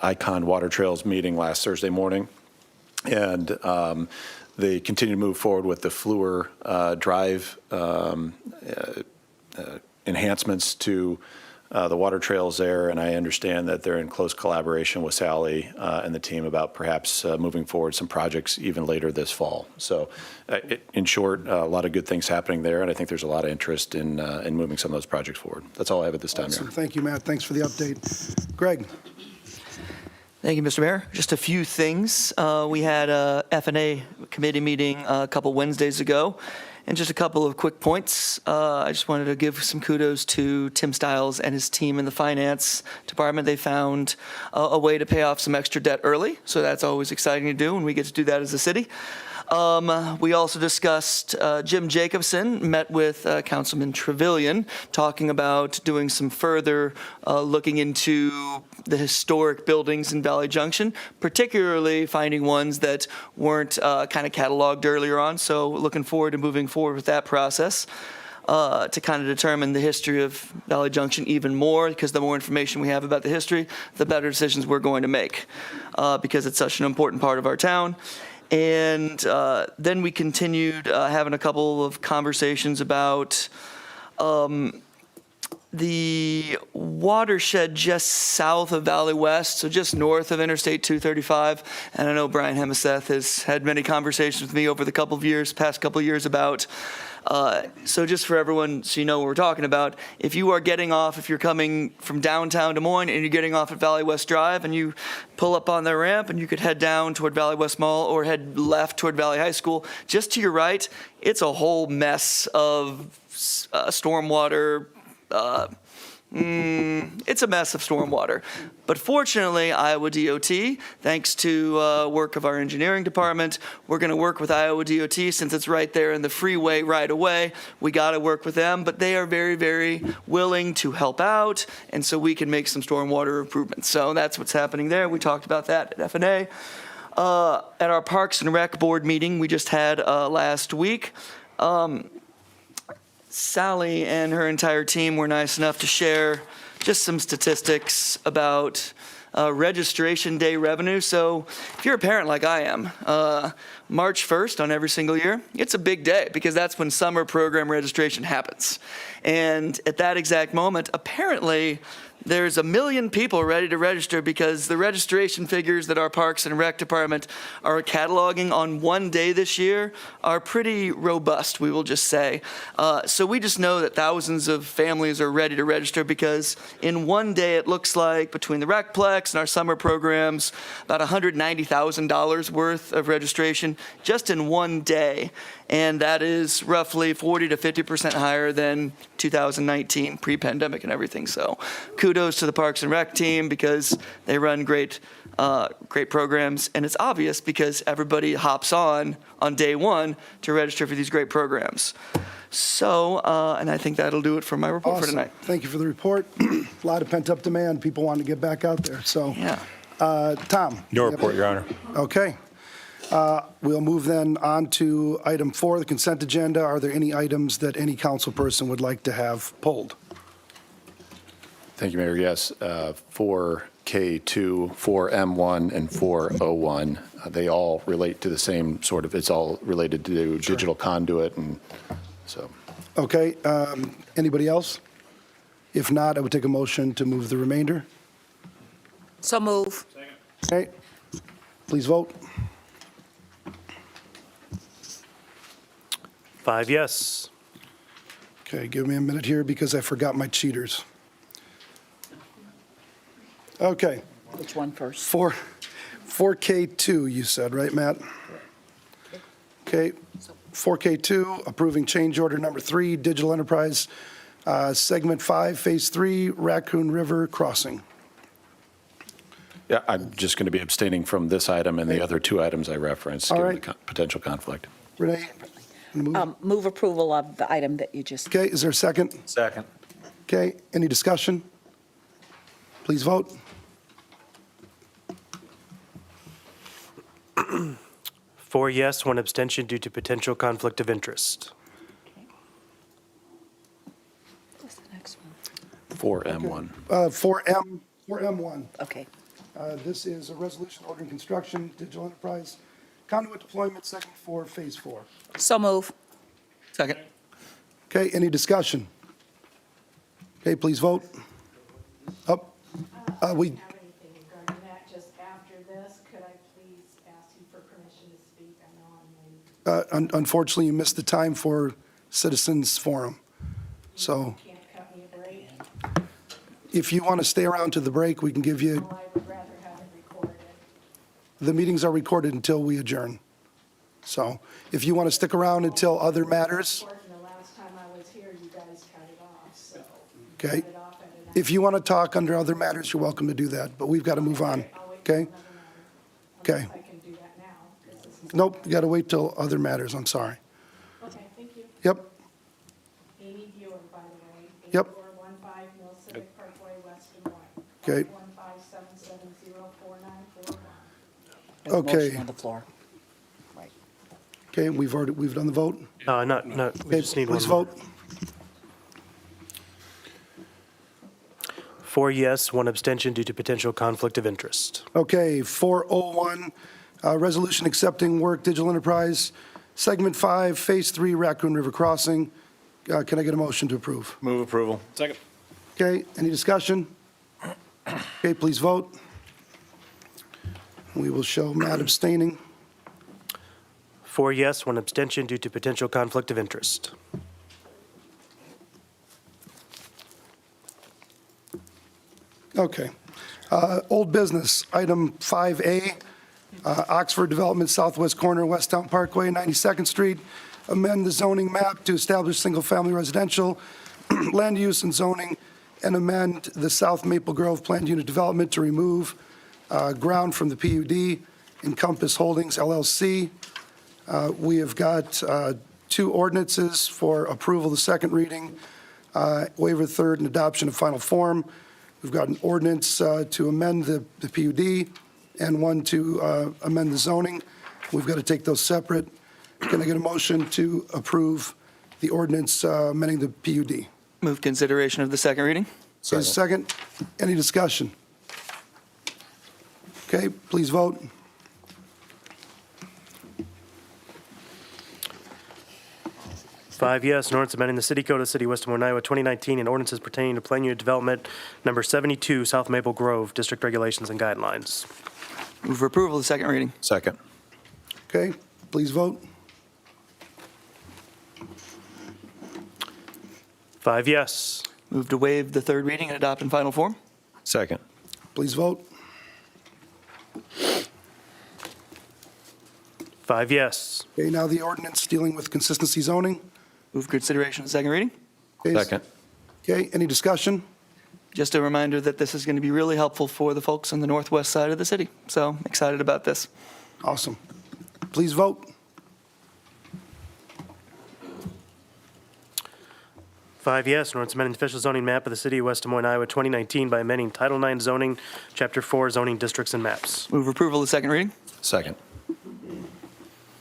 Icon Water Trails meeting last Thursday morning. And they continue to move forward with the Fleur Drive enhancements to the water trails there, and I understand that they're in close collaboration with Sally and the team about perhaps moving forward some projects even later this fall. So in short, a lot of good things happening there, and I think there's a lot of interest in moving some of those projects forward. That's all I have at this time, Awesome. Mayor. Thank you, Matt. Thanks for the update. Greg? Thank you, Mr. Mayor. Just a few things. We had a F&A committee meeting a couple Wednesdays ago, and just a couple of quick points. I just wanted to give some kudos to Tim Stiles and his team in the finance department. They found a way to pay off some extra debt early, so that's always exciting to do, and we get to do that as a city. We also discussed Jim Jacobson met with Councilman Trevelyan, talking about doing some further looking into the historic buildings in Valley Junction, particularly finding ones that weren't kind of cataloged earlier on. So looking forward to moving forward with that process to kind of determine the history of Valley Junction even more, because the more information we have about the history, the better decisions we're going to make, because it's such an important part of our town. And then we continued having a couple of conversations about the watershed just south of Valley West, so just north of Interstate 235. And I know Brian Hemeseth has had many conversations with me over the past couple of years about. So just for everyone, so you know what we're talking about, if you're coming from downtown Des Moines and you're getting off at Valley West Drive and you pull up on the ramp and you could head down toward Valley West Mall or head left toward Valley High School, just to your right, it's a whole mess of stormwater. It's a mess of stormwater. But fortunately, Iowa DOT, thanks to work of our engineering department, we're going to work with Iowa DOT since it's right there in the freeway right away. We got to work with them, but they are very, very willing to help out, and so we can make some stormwater improvements. So that's what's happening there. We talked about that at F&A. At our Parks and Rec Board meeting we just had last week, Sally and her entire team were nice enough to share just some statistics about registration day revenue. So if you're a parent like I am, March 1st on every single year, it's a big day because that's when summer program registration happens. And at that exact moment, apparently, there's 1 million people ready to register because the registration figures that our Parks and Rec Department are cataloging on one day this year are pretty robust, we will just say. So we just know that thousands of families are ready to register because in one day it looks like between the Recplex and our summer programs, about $190,000 worth of registration just in one day. And that is roughly 40 to 50% higher than 2019, pre-pandemic and everything. So kudos to the Parks and Rec team because they run great programs. And it's obvious because everybody hops on day one to register for these great programs. So, and I think that'll do it for my report Awesome. for tonight. Thank you for the report. A lot of pent-up demand. People want to get back out there. So, Yeah. Tom? No report, Your Honor. Okay. We'll move then on to item 4, the consent agenda. Are there any items that any council person would like to have pulled? Thank you, Mayor. Yes, 4K2, 4M1, and 401, they all relate to the same sort of, it's all related to digital conduit, and so. Okay. Anybody else? If not, I would take a motion to move the remainder. So move. Okay. Please vote. 5 yes. Okay, give me a minute here because I forgot my cheaters. Okay, Which one first? 4K2, you said, right, Matt? Okay, 4K2, approving change order number 3, Digital Enterprise, Segment 5, Phase 3, Raccoon River Crossing. Yeah, I'm just going to be abstaining from this item and the other 2 items I referenced, All given right. the potential conflict. Renee? Move. Move approval of the item that you just. Okay, is there a second? Second. Okay, any discussion? Please vote. 4 yes, 1 abstention due to potential conflict of interest. What's the next one? 4M1. 4M1. Okay. This is a resolution ordering construction, digital enterprise, conduit deployment, second floor, phase 4. So move. Second. Okay, any discussion? Okay, please vote. Up. We, Have anything regarding that, just after this, could I please ask you for permission to speak? I know I'm late. unfortunately, you missed the time for citizens forum. So You can't cut me a break. if you want to stay around to the break, we can give you, Well, I would rather have it recorded. the meetings are recorded until we adjourn. So if you want to stick around until other matters, Important, the last time I was here, you guys cut it off, so. okay? Cut it off at an If you want to talk under other matters, you're welcome to do that, but we've got to move on, I'll wait till okay? another matter. Okay. Unless I can do that now, 'cause this is. Nope, you got to wait till other matters, I'm sorry. Okay, thank you. Yep, Amy Buer, by the way. Yep. 8415 Mill Civic Parkway, West Des Moines. Okay. 115-770-4941. There's a Okay. motion on the floor. Right. okay, we've done the vote? Not, we Okay, just need one please more. vote. 4 yes, 1 abstention due to potential conflict of interest. Okay, 401, resolution accepting work, digital enterprise, segment 5, phase 3, Raccoon River Crossing. Can I get a motion to approve? Move approval. Second. Okay, any discussion? Okay, please vote. We will show Matt abstaining. 4 yes, 1 abstention due to potential conflict of interest. Okay. Old business, item 5A, Oxford Development Southwest Corner, West Town Parkway, 92nd Street. Amend the zoning map to establish single-family residential land use and zoning, and amend the South Maple Grove planned unit development to remove ground from the PUD, Encompass Holdings LLC. We have got 2 ordinances for approval, the second reading, waiver third, and adoption of final form. We've got an ordinance to amend the PUD and one to amend the zoning. We've got to take those separate. Can I get a motion to approve the ordinance amending the PUD? Move consideration of the second reading. Is there a second? Any discussion? Okay, please vote. Five yes, an ordinance amending the city code of the city of West Des Moines, Iowa, 2019, and ordinances pertaining to plan unit development number 72, South Maple Grove, district regulations and guidelines. Move for approval of the second reading. Second. Okay, please vote. Five yes. Move to waive the third reading and adopt in final form. Second. Please vote. Five yes. Okay, now the ordinance dealing with consistency zoning. Move consideration of the second reading. Okay, Second. Okay, any discussion? Just a reminder that this is going to be really helpful for the folks on the northwest side of the city. So excited about this. Awesome. Please vote. Five yes, an ordinance amending the official zoning map of the city of West Des Moines, Iowa, 2019 by amending Title IX zoning, Chapter 4 zoning districts and maps. Move approval of the second reading. Second.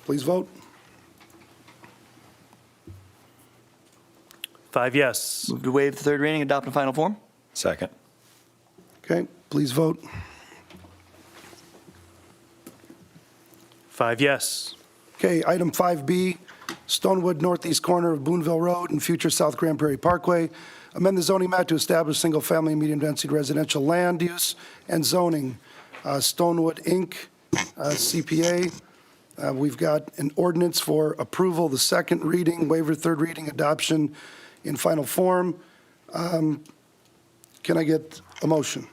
Please vote. Five yes. Move to waive the third reading and adopt in final form. Second. Okay, please vote. Five yes. Okay, item 5B, Stonewood northeast corner of Booneville Road and future South Grand Prairie Parkway. Amend the zoning map to establish single-family medium-density residential land use and zoning. Stonewood, Inc., CPA. We've got an ordinance for approval, the second reading, waiver, third reading, adoption in final form. Can I get a motion?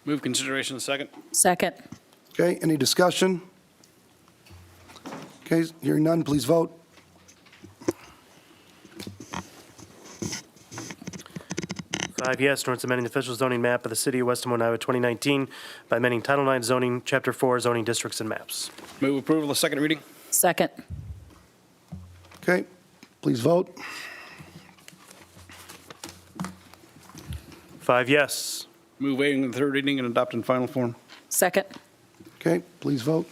Move consideration second. Second. Okay, any discussion? Okay, hearing none, please vote. Five yes, an ordinance amending the official zoning map of the city of West Des Moines, Iowa, 2019 by amending Title IX zoning, Chapter 4 zoning districts and maps. Move approval of second reading. Second. Okay, please vote. Five yes. Move waiving the third reading and adopt in final form. Second. Okay, please vote.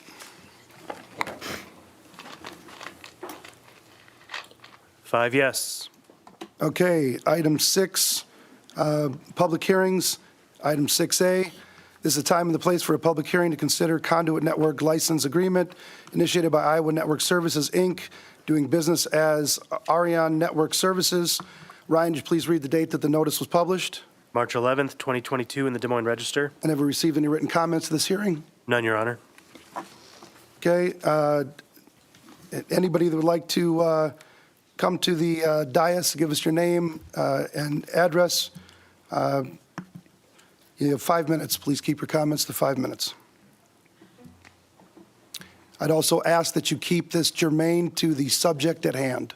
5 yes. Okay, item 6, public hearings. Item 6A, this is a time and the place for a public hearing to consider conduit network license agreement initiated by Iowa Network Services, Inc., doing business as Arion Network Services. Ryan, would you please read the date that the notice was published? March 11th, 2022, in the Des Moines Register. And have we received any written comments to this hearing? None, Your Honor. Okay, anybody that would like to come to the dais, give us your name and address. You have 5 minutes. Please keep your comments to 5 minutes. I'd also ask that you keep this germane to the subject at hand.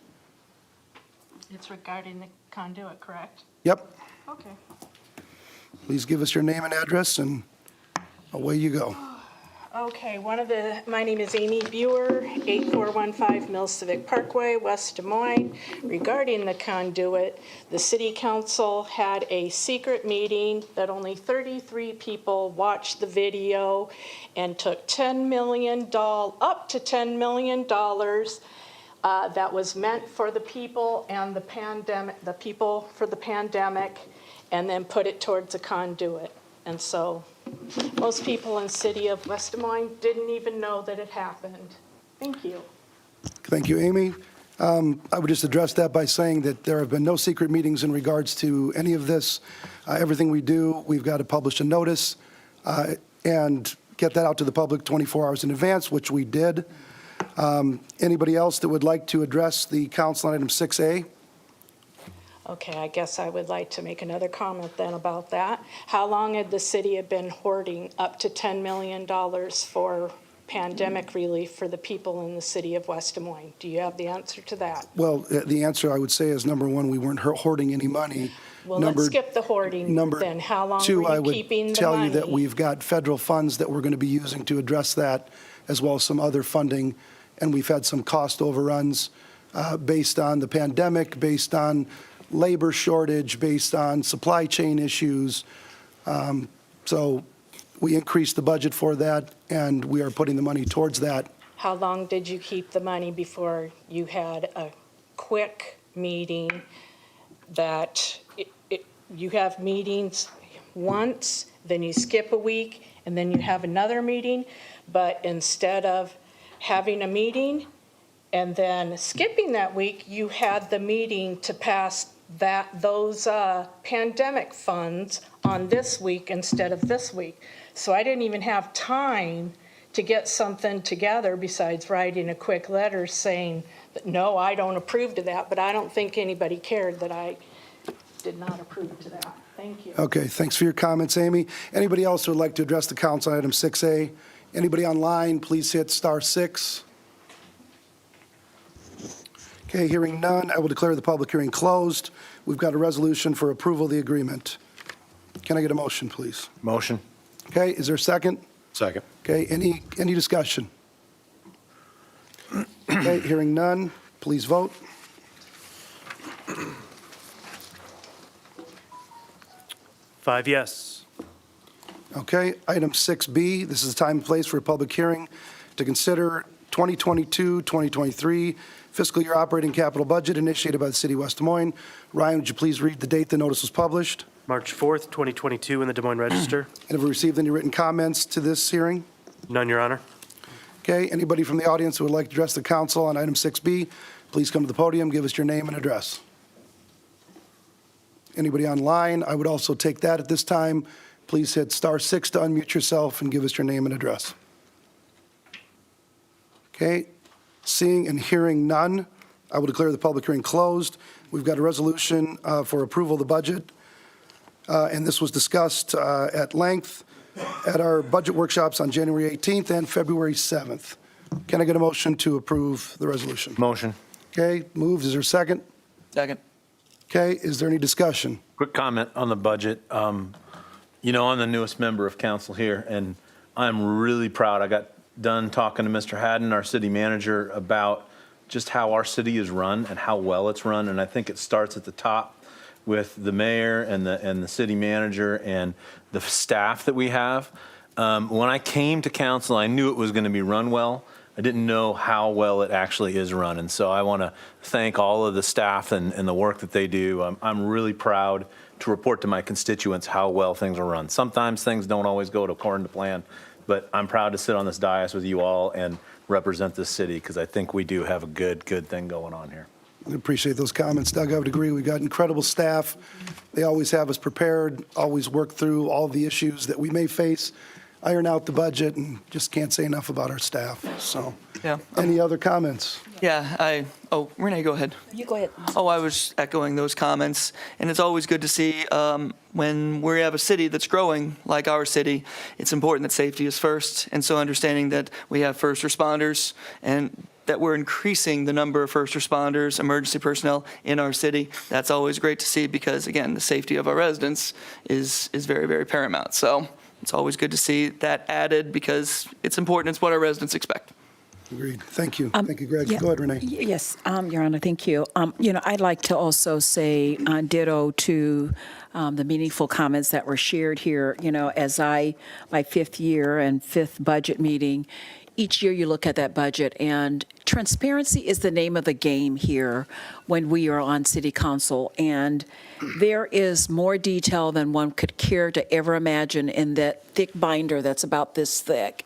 It's regarding the conduit, correct? Yep. Okay. Please give us your name and address, and away you go. Okay, my name is Amy Buer, 8415 Mill Civic Parkway, West Des Moines. Regarding the conduit, the city council had a secret meeting that only 33 people watched the video and took up to $10 million that was meant for the people and the people for the pandemic, and then put it towards a conduit. And so most people in the city of West Des Moines didn't even know that it happened. Thank you. Thank you, Amy. I would just address that by saying that there have been no secret meetings in regards to any of this. Everything we do, we've got to publish a notice and get that out to the public 24 hours in advance, which we did. Anybody else that would like to address the council on item 6A? Okay, I guess I would like to make another comment then about that. How long had the city have been hoarding up to $10 million for pandemic relief for the people in the city of West Des Moines? Do you have the answer to that? Well, the answer I would say is, number one, we weren't hoarding any money. Well, let's skip the hoarding then. How long Two, were I you would keeping the tell money? you that we've got federal funds that we're going to be using to address that, as well as some other funding, and we've had some cost overruns based on the pandemic, based on labor shortage, based on supply chain issues. So we increased the budget for that, and we are putting the money towards that. How long did you keep the money before you had a quick meeting that you have meetings once, then you skip a week, and then you have another meeting? But instead of having a meeting and then skipping that week, you had the meeting to pass those pandemic funds on this week instead of this week. So I didn't even have time to get something together besides writing a quick letter saying that, no, I don't approve to that, but I don't think anybody cared that I did not approve to that. Thank you. Okay, thanks for your comments, Amy. Anybody else who would like to address the council on item 6A? Anybody online, please hit *6. Okay, hearing none, I will declare the public hearing closed. We've got a resolution for approval of the agreement. Can I get a motion, please? Motion. Okay, is there a second? Second. Okay, any discussion? Okay, hearing none, please vote. Five yes. Okay, item 6B, this is a time and place for a public hearing to consider 2022-2023 fiscal year operating capital budget initiated by the city of West Des Moines. Ryan, would you please read the date the notice was published? March 4th, 2022, in the Des Moines Register. And have we received any written comments to this hearing? None, Your Honor. Okay, anybody from the audience who would like to address the council on item 6B, please come to the podium, give us your name and address. Anybody online, I would also take that at this time. Please hit *6 to unmute yourself and give us your name and address. Okay, seeing and hearing none, I will declare the public hearing closed. We've got a resolution for approval of the budget, and this was discussed at length at our budget workshops on January 18th and February 7th. Can I get a motion to approve the resolution? Motion. Okay, moved. Is there a second? Second. Okay, is there any discussion? Quick comment on the budget. You know, I'm the newest member of council here, and I'm really proud. I got done talking to Mr. Haddon, our city manager, about just how our city is run and how well it's run. And I think it starts at the top with the mayor and the city manager and the staff that we have. When I came to council, I knew it was going to be run well. I didn't know how well it actually is run. And so I want to thank all of the staff and the work that they do. I'm really proud to report to my constituents how well things are run. Sometimes things don't always go according to plan, but I'm proud to sit on this dais with you all and represent this city because I think we do have a good thing going on here. I appreciate those comments, Doug. I would agree. We've got incredible staff. They always have us prepared, always work through all the issues that we may face, iron out the budget, and just can't say enough about our staff. So, Yeah. any other comments? Yeah, Renee, go ahead. You go ahead. Oh, I was echoing those comments, and it's always good to see when we have a city that's growing like our city, it's important that safety is first, and so understanding that we have first responders and that we're increasing the number of first responders, emergency personnel in our city, that's always great to see because, again, the safety of our residents is very, very paramount. So it's always good to see that added because it's important, it's what our residents expect. Agreed. Thank you. Thank you, Greg. Go ahead, Renee. Yes, Your Honor, thank you. I'd like to also say ditto to the meaningful comments that were shared here. As my fifth year and fifth budget meeting, each year you look at that budget, and transparency is the name of the game here when we are on city council. And there is more detail than one could care to ever imagine in that thick binder that's about this thick.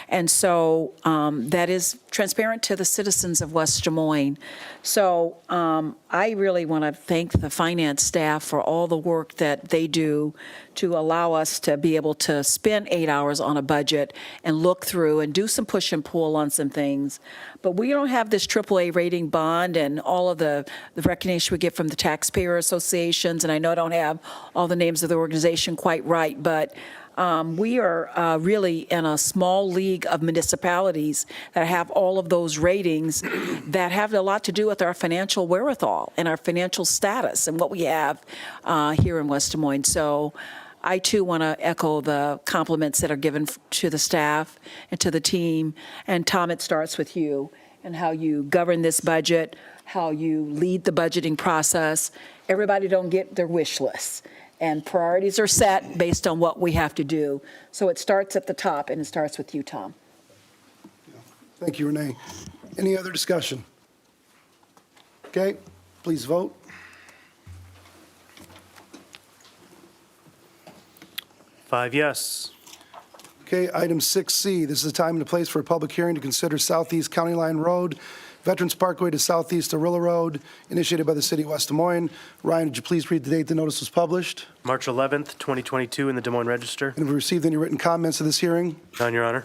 And so that is transparent to the citizens of West Des Moines. So I really want to thank the finance staff for all the work that they do to allow us to be able to spend 8 hours on a budget and look through and do some push and pull on some things. But we don't have this AAA rating bond and all of the recognition we get from the taxpayer associations. And I know I don't have all the names of the organization quite right, but we are really in a small league of municipalities that have all of those ratings that have a lot to do with our financial wherewithal and our financial status and what we have here in West Des Moines. So I, too, want to echo the compliments that are given to the staff and to the team. And, Tom, it starts with you and how you govern this budget, how you lead the budgeting process. Everybody don't get their wish lists. And priorities are set based on what we have to do. So it starts at the top, and it starts with you, Tom. Thank you, Renee. Any other discussion? Okay, please vote. Five yes. Okay, item 6C, this is the time and the place for a public hearing to consider Southeast County Line Road, Veterans Parkway to Southeast Arilla Road, initiated by the city of West Des Moines. Ryan, would you please read the date the notice was published? March 11th, 2022, in the Des Moines Register. And have we received any written comments to this hearing? None, Your Honor.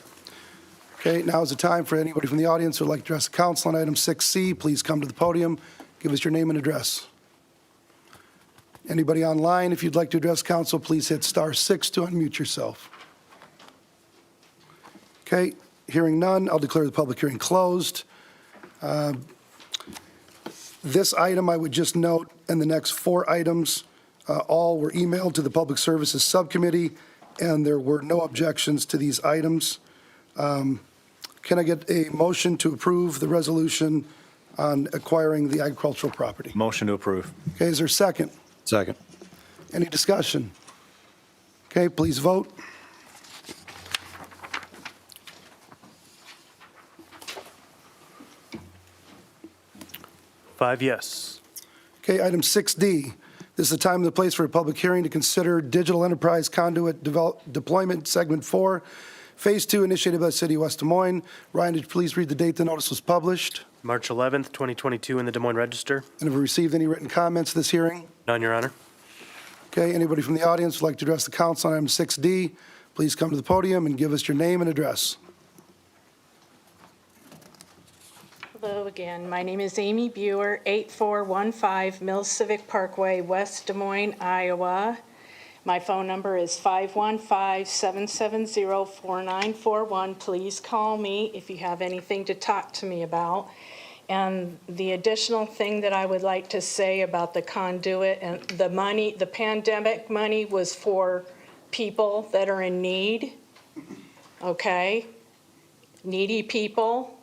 Okay, now is the time for anybody from the audience who would like to address the council on item 6C. Please come to the podium, give us your name and address. Anybody online, if you'd like to address council, please hit *6 to unmute yourself. Okay, hearing none, I'll declare the public hearing closed. This item, I would just note, and the next 4 items, all were emailed to the Public Services Subcommittee, and there were no objections to these items. Can I get a motion to approve the resolution on acquiring the agricultural property? Motion to approve. Okay, is there a second? Second. Any discussion? Okay, please vote. Five yes. Okay, item 6D. This is the time and the place for a public hearing to consider Digital Enterprise Conduit Deployment Segment 4, Phase 2, initiated by the City of West Des Moines. Ryan, did you please read the date the notice was published? March 11th, 2022, in the Des Moines Register. And have we received any written comments to this hearing? None, Your Honor. Okay, anybody from the audience would like to address the council on item 6D, please come to the podium and give us your name and address. Hello again. My name is Amy Buer, 8415 Mills Civic Parkway, West Des Moines, Iowa. My phone number is 515-770-4941. Please call me if you have anything to talk to me about. And the additional thing that I would like to say about the conduit and the money, the pandemic money was for people that are in need, okay? Needy people.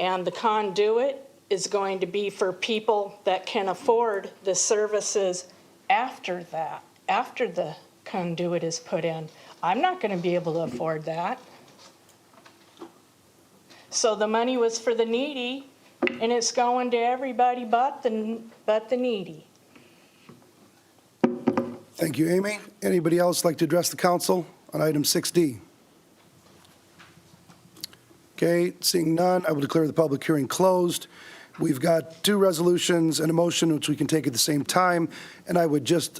And the conduit is going to be for people that can afford the services after that, after the conduit is put in. I'm not going to be able to afford that. So the money was for the needy, and it's going to everybody but the needy. Thank you, Amy. Anybody else like to address the council on item 6D? Okay, seeing none, I will declare the public hearing closed. We've got two resolutions and a motion which we can take at the same time, and I would just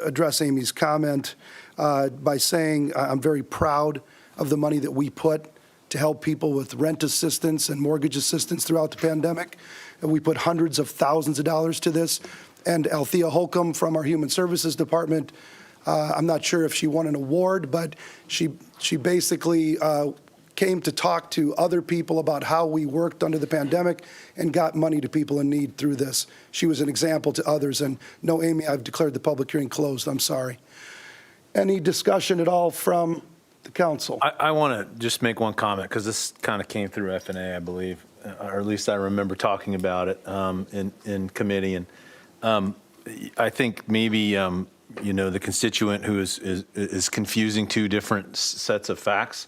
address Amy's comment by saying I'm very proud of the money that we put to help people with rent assistance and mortgage assistance throughout the pandemic. And we put hundreds of thousands of dollars to this. And Althea Holcomb from our Human Services Department, I'm not sure if she won an award, but she basically came to talk to other people about how we worked under the pandemic and got money to people in need through this. She was an example to others. And no, Amy, I've declared the public hearing closed. I'm sorry. Any discussion at all from the council? I want to just make one comment, because this kind of came through F&A, I believe, or at least I remember talking about it in committee. And I think maybe, the constituent who is confusing two different sets of facts.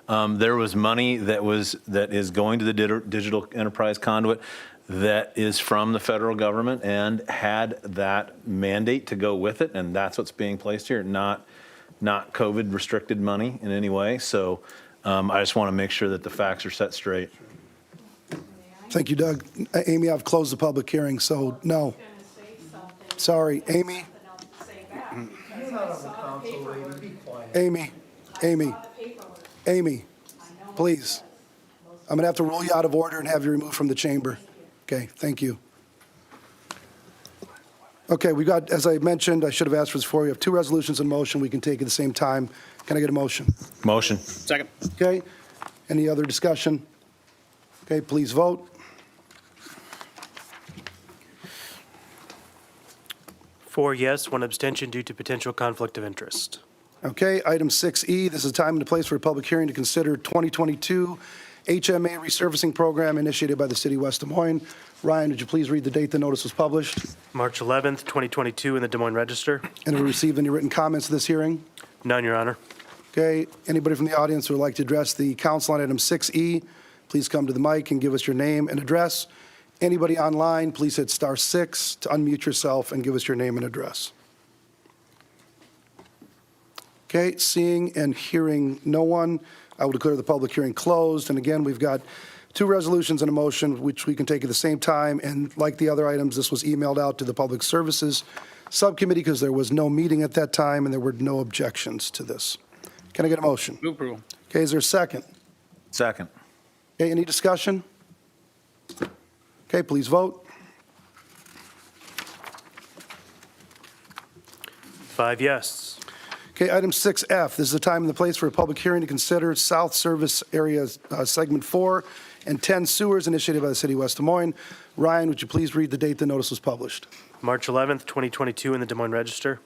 There was money that is going to the digital enterprise conduit that is from the federal government and had that mandate to go with it, and that's what's being placed here, not COVID restricted money in any way. So I just want to make sure that the facts are set straight. Thank you, Doug. Amy, I've closed the public hearing, so no. Sorry, Amy. Amy, please. I'm going to have to rule you out of order and have you removed from the chamber. Okay, thank you. Okay, we got, as I mentioned, I should have asked for this before. We have two resolutions in motion we can take at the same time. Can I get a motion? Motion. Second. Okay, any other discussion? Okay, please vote. 4 yes, 1 abstention due to potential conflict of interest. Okay, item 6E, this is a time and a place for a public hearing to consider 2022 HMA resurfacing program initiated by the city of West Des Moines. Ryan, would you please read the date the notice was published? March 11th, 2022 in the Des Moines Register. And have we received any written comments to this hearing? None, Your Honor. Okay, anybody from the audience who would like to address the council on item 6E, please come to the mic and give us your name and address. Anybody online, please hit *6 to unmute yourself and give us your name and address. Okay, seeing and hearing no one, I will declare the public hearing closed. And again, we've got two resolutions and a motion, which we can take at the same time. And like the other items, this was emailed out to the Public Services Subcommittee because there was no meeting at that time and there were no objections to this. Can I get a motion? Move approval. Okay, is there a second? Second. Okay, any discussion? Okay, please vote. 5 yes. Okay, item 6F, this is the time and the place for a public hearing to consider South Service Area Segment 4 and 10 sewers initiated by the city of West Des Moines. Ryan, would you please read the date the notice was published? March 11th, 2022 in the Des Moines Register.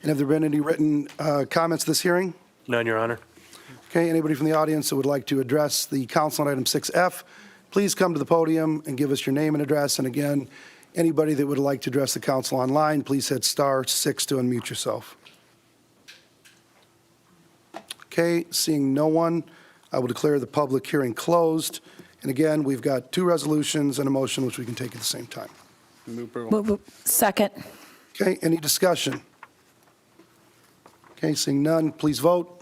And have there been any written comments to this hearing? None, Your Honor. Okay, anybody from the audience that would like to address the council on item 6F, please come to the podium and give us your name and address. And again, anybody that would like to address the council online, please hit *6 to unmute yourself. Okay, seeing no one, I will declare the public hearing closed. And again, we've got two resolutions and a motion which we can take at the same time. Move approval. Second. Okay, any discussion? Okay, seeing none, please vote.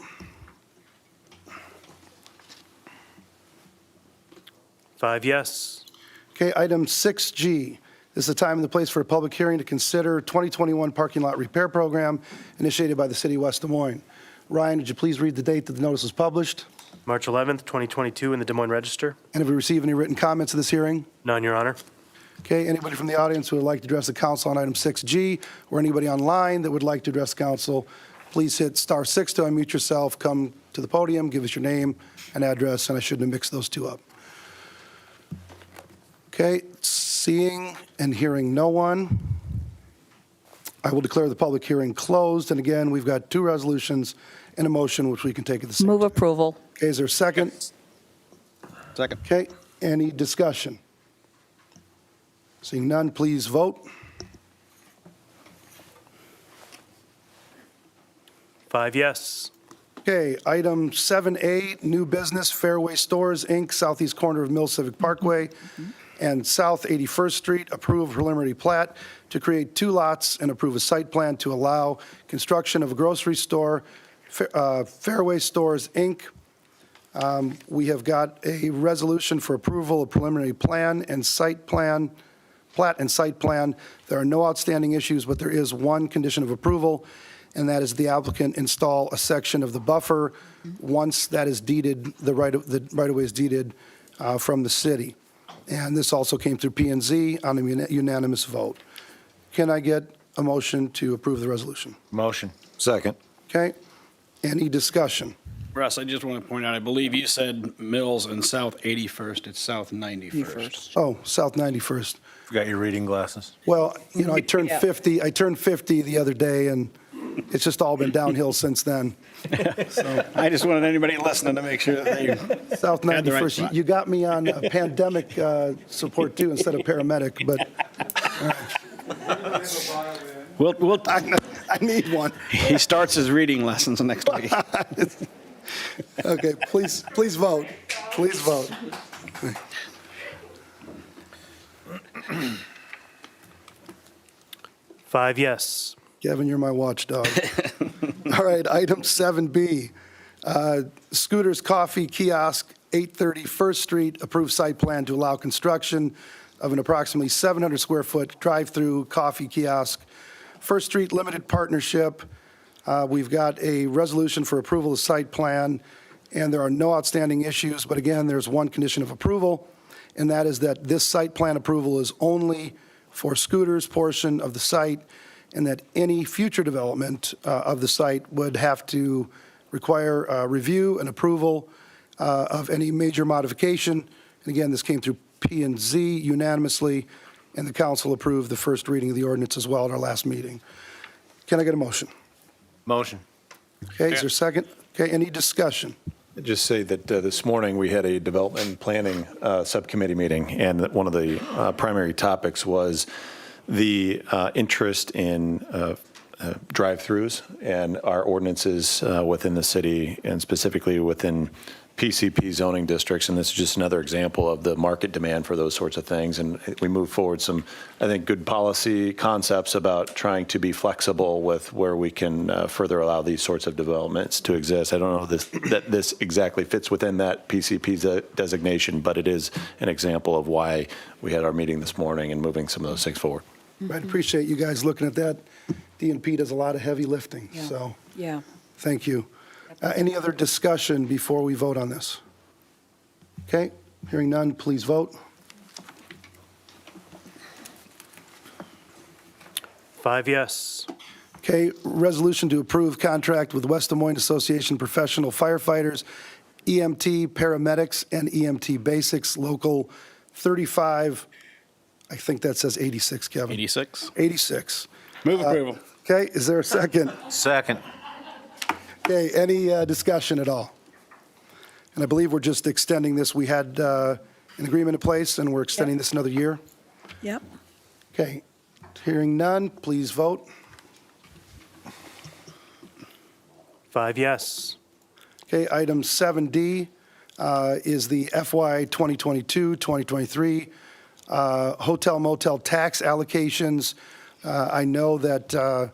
5 yes. Okay, item 6G. This is the time and the place for a public hearing to consider 2021 parking lot repair program initiated by the city of West Des Moines. Ryan, would you please read the date that the notice was published? March 11th, 2022 in the Des Moines Register. And have we received any written comments to this hearing? None, Your Honor. Okay, anybody from the audience who would like to address the council on item 6G, or anybody online that would like to address the council, please hit *6 to unmute yourself, come to the podium, give us your name and address, and I shouldn't have mixed those two up. Okay, seeing and hearing no one, I will declare the public hearing closed. And again, we've got two resolutions and a motion which we can take at the same time. Move approval. Okay, is there a second? Second. Okay, any discussion? Seeing none, please vote. 5 yes. Okay, item 7A, new business, Fairway Stores, Inc., southeast corner of Mill Civic Parkway and South 81st Street, approve preliminary plat to create 2 lots and approve a site plan to allow construction of a grocery store, Fairway Stores, Inc. We have got a resolution for approval of preliminary plan and site plan, plat and site plan. There are no outstanding issues, but there is one condition of approval, and that is the applicant install a section of the buffer once that is deeded, the right-of-way is deeded from the city. And this also came through P&Z on a unanimous vote. Can I get a motion to approve the resolution? Motion. Second. Okay? Any discussion? Russ, I just want to point out, I believe you said Mills and South 81st, it's South 91st. Oh, South 91st. Got your reading glasses? Well, you know, I turned 50 the other day, and it's just all been downhill since then. So, I just wanted anybody listening to make sure that they, South Had the right 91st, spot. you got me on pandemic support too, instead of paramedic, but I need one. he starts his reading lessons next week. Okay, please vote. Please vote. Five yes. Kevin, you're my watchdog. All right, item 7B, Scooters Coffee Kiosk, 830 First Street, approved site plan to allow construction of an approximately 700-square-foot drive-through coffee kiosk. First Street Limited Partnership, we've got a resolution for approval of site plan, and there are no outstanding issues, but again, there's one condition of approval, and that is that this site plan approval is only for Scooters portion of the site, and that any future development of the site would have to require review and approval of any major modification. And again, this came through P&Z unanimously, and the council approved the first reading of the ordinance as well at our last meeting. Can I get a motion? Motion. Okay, is there a second? Okay, any discussion? Just say that this morning we had a development and planning subcommittee meeting, and that one of the primary topics was the interest in drive-throughs and our ordinances within the city, and specifically within PCP zoning districts. And this is just another example of the market demand for those sorts of things. And we moved forward some, I think, good policy concepts about trying to be flexible with where we can further allow these sorts of developments to exist. I don't know that this exactly fits within that PCP designation, but it is an example of why we had our meeting this morning and moving some of those things forward. I'd appreciate you guys looking at that. DNP does a lot of heavy lifting, Yeah. so Yeah. thank you. Any other discussion before we vote on this? Okay, hearing none, please vote. Five yes. Okay, resolution to approve contract with West Des Moines Association of Professional Firefighters, EMT paramedics, and EMT basics, local 35, I think that says 86, Kevin. 86. 86. Move approval. Okay, is there a second? Second. Okay, any discussion at all? And I believe we're just extending this. We had an agreement in place, and we're extending this another year. Yep. Okay, hearing none, please vote. Five yes. Okay, item 7D is the FY 2022-2023 hotel motel tax allocations. I know that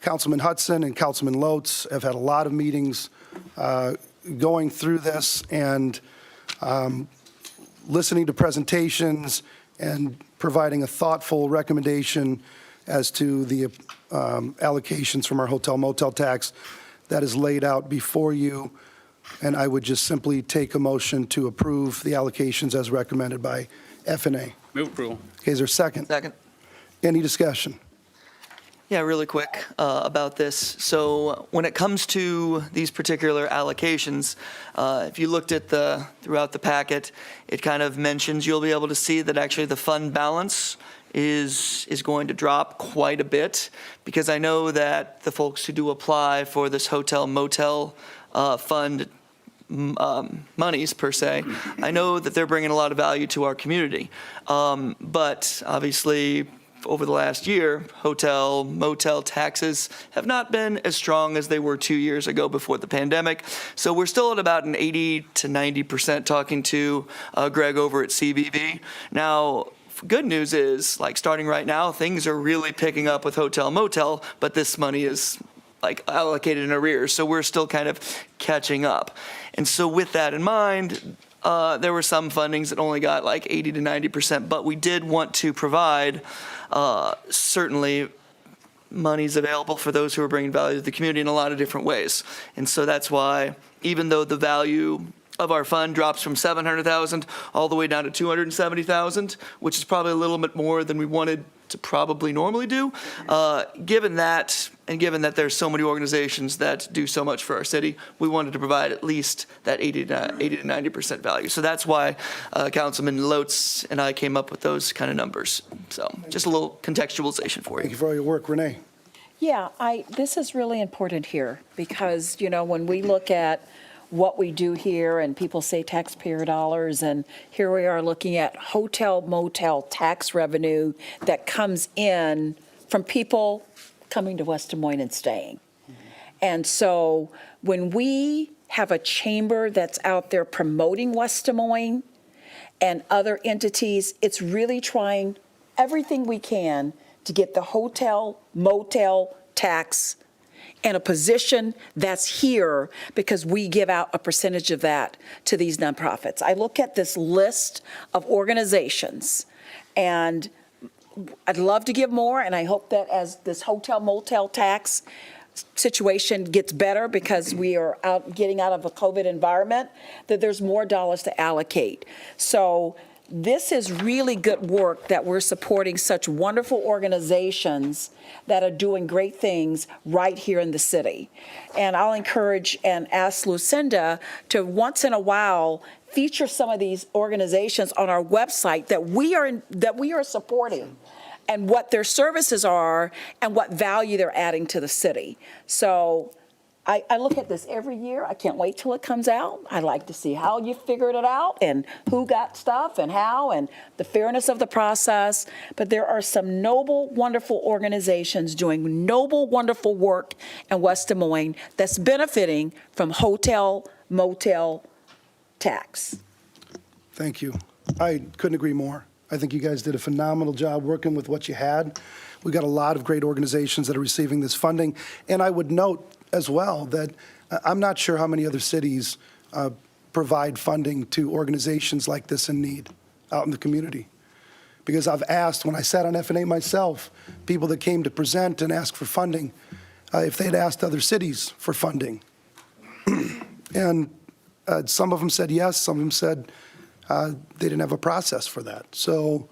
Councilman Hudson and Councilman Lotz have had a lot of meetings going through this and listening to presentations and providing a thoughtful recommendation as to the allocations from our hotel motel tax that is laid out before you. And I would just simply take a motion to approve the allocations as recommended by F&A. Move approval. Okay, is there a second? Second. Any discussion? Yeah, really quick about this. So when it comes to these particular allocations, if you looked at throughout the packet, it kind of mentions, you'll be able to see that actually the fund balance is going to drop quite a bit, because I know that the folks who do apply for this hotel motel fund monies per se, I know that they're bringing a lot of value to our community. But obviously, over the last year, hotel, motel taxes have not been as strong as they were 2 years ago before the pandemic. So we're still at about an 80 to 90% talking to Greg over at CVV. Now, good news is, like, starting right now, things are really picking up with hotel, motel, but this money is like allocated in arrears. So we're still kind of catching up. And so with that in mind, there were some fundings that only got like 80 to 90%, but we did want to provide certainly monies available for those who are bringing value to the community in a lot of different ways. And so that's why, even though the value of our fund drops from 700,000 all the way down to 270,000, which is probably a little bit more than we wanted to probably normally do, given that, and given that there's so many organizations that do so much for our city, we wanted to provide at least that 80 to 90% value. So that's why Councilman Lotz and I came up with those kind of numbers. So just a little contextualization for Thank you. you for all your work. Renee? Yeah, this is really important here because, you know, when we look at what we do here and people say taxpayer dollars, and here we are looking at hotel motel tax revenue that comes in from people coming to West Des Moines and staying. And so when we have a chamber that's out there promoting West Des Moines and other entities, it's really trying everything we can to get the hotel motel tax in a position that's here because we give out a percentage of that to these nonprofits. I look at this list of organizations, and I'd love to give more, and I hope that as this hotel motel tax situation gets better because we are getting out of a COVID environment, that there's more dollars to allocate. So this is really good work that we're supporting such wonderful organizations that are doing great things right here in the city. And I'll encourage and ask Lucinda to once in a while feature some of these organizations on our website that we are supporting, and what their services are and what value they're adding to the city. So I look at this every year. I can't wait till it comes out. I like to see how you figured it out and who got stuff and how and the fairness of the process. But there are some noble, wonderful organizations doing noble, wonderful work in West Des Moines that's benefiting from hotel, motel tax. Thank you. I couldn't agree more. I think you guys did a phenomenal job working with what you had. We got a lot of great organizations that are receiving this funding. And I would note as well that I'm not sure how many other cities provide funding to organizations like this in need out in the community. Because I've asked, when I sat on F&A myself, people that came to present and ask for funding, if they'd asked other cities for funding. And some of them said yes, some of them said they didn't have a process for that. So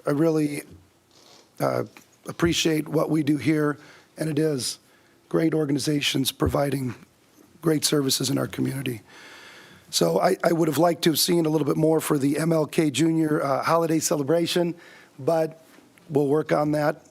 I really appreciate what we do here, and it is great organizations providing great services in our community. So I would have liked to have seen a little bit more for the MLK Jr. Holiday celebration, but we'll work on that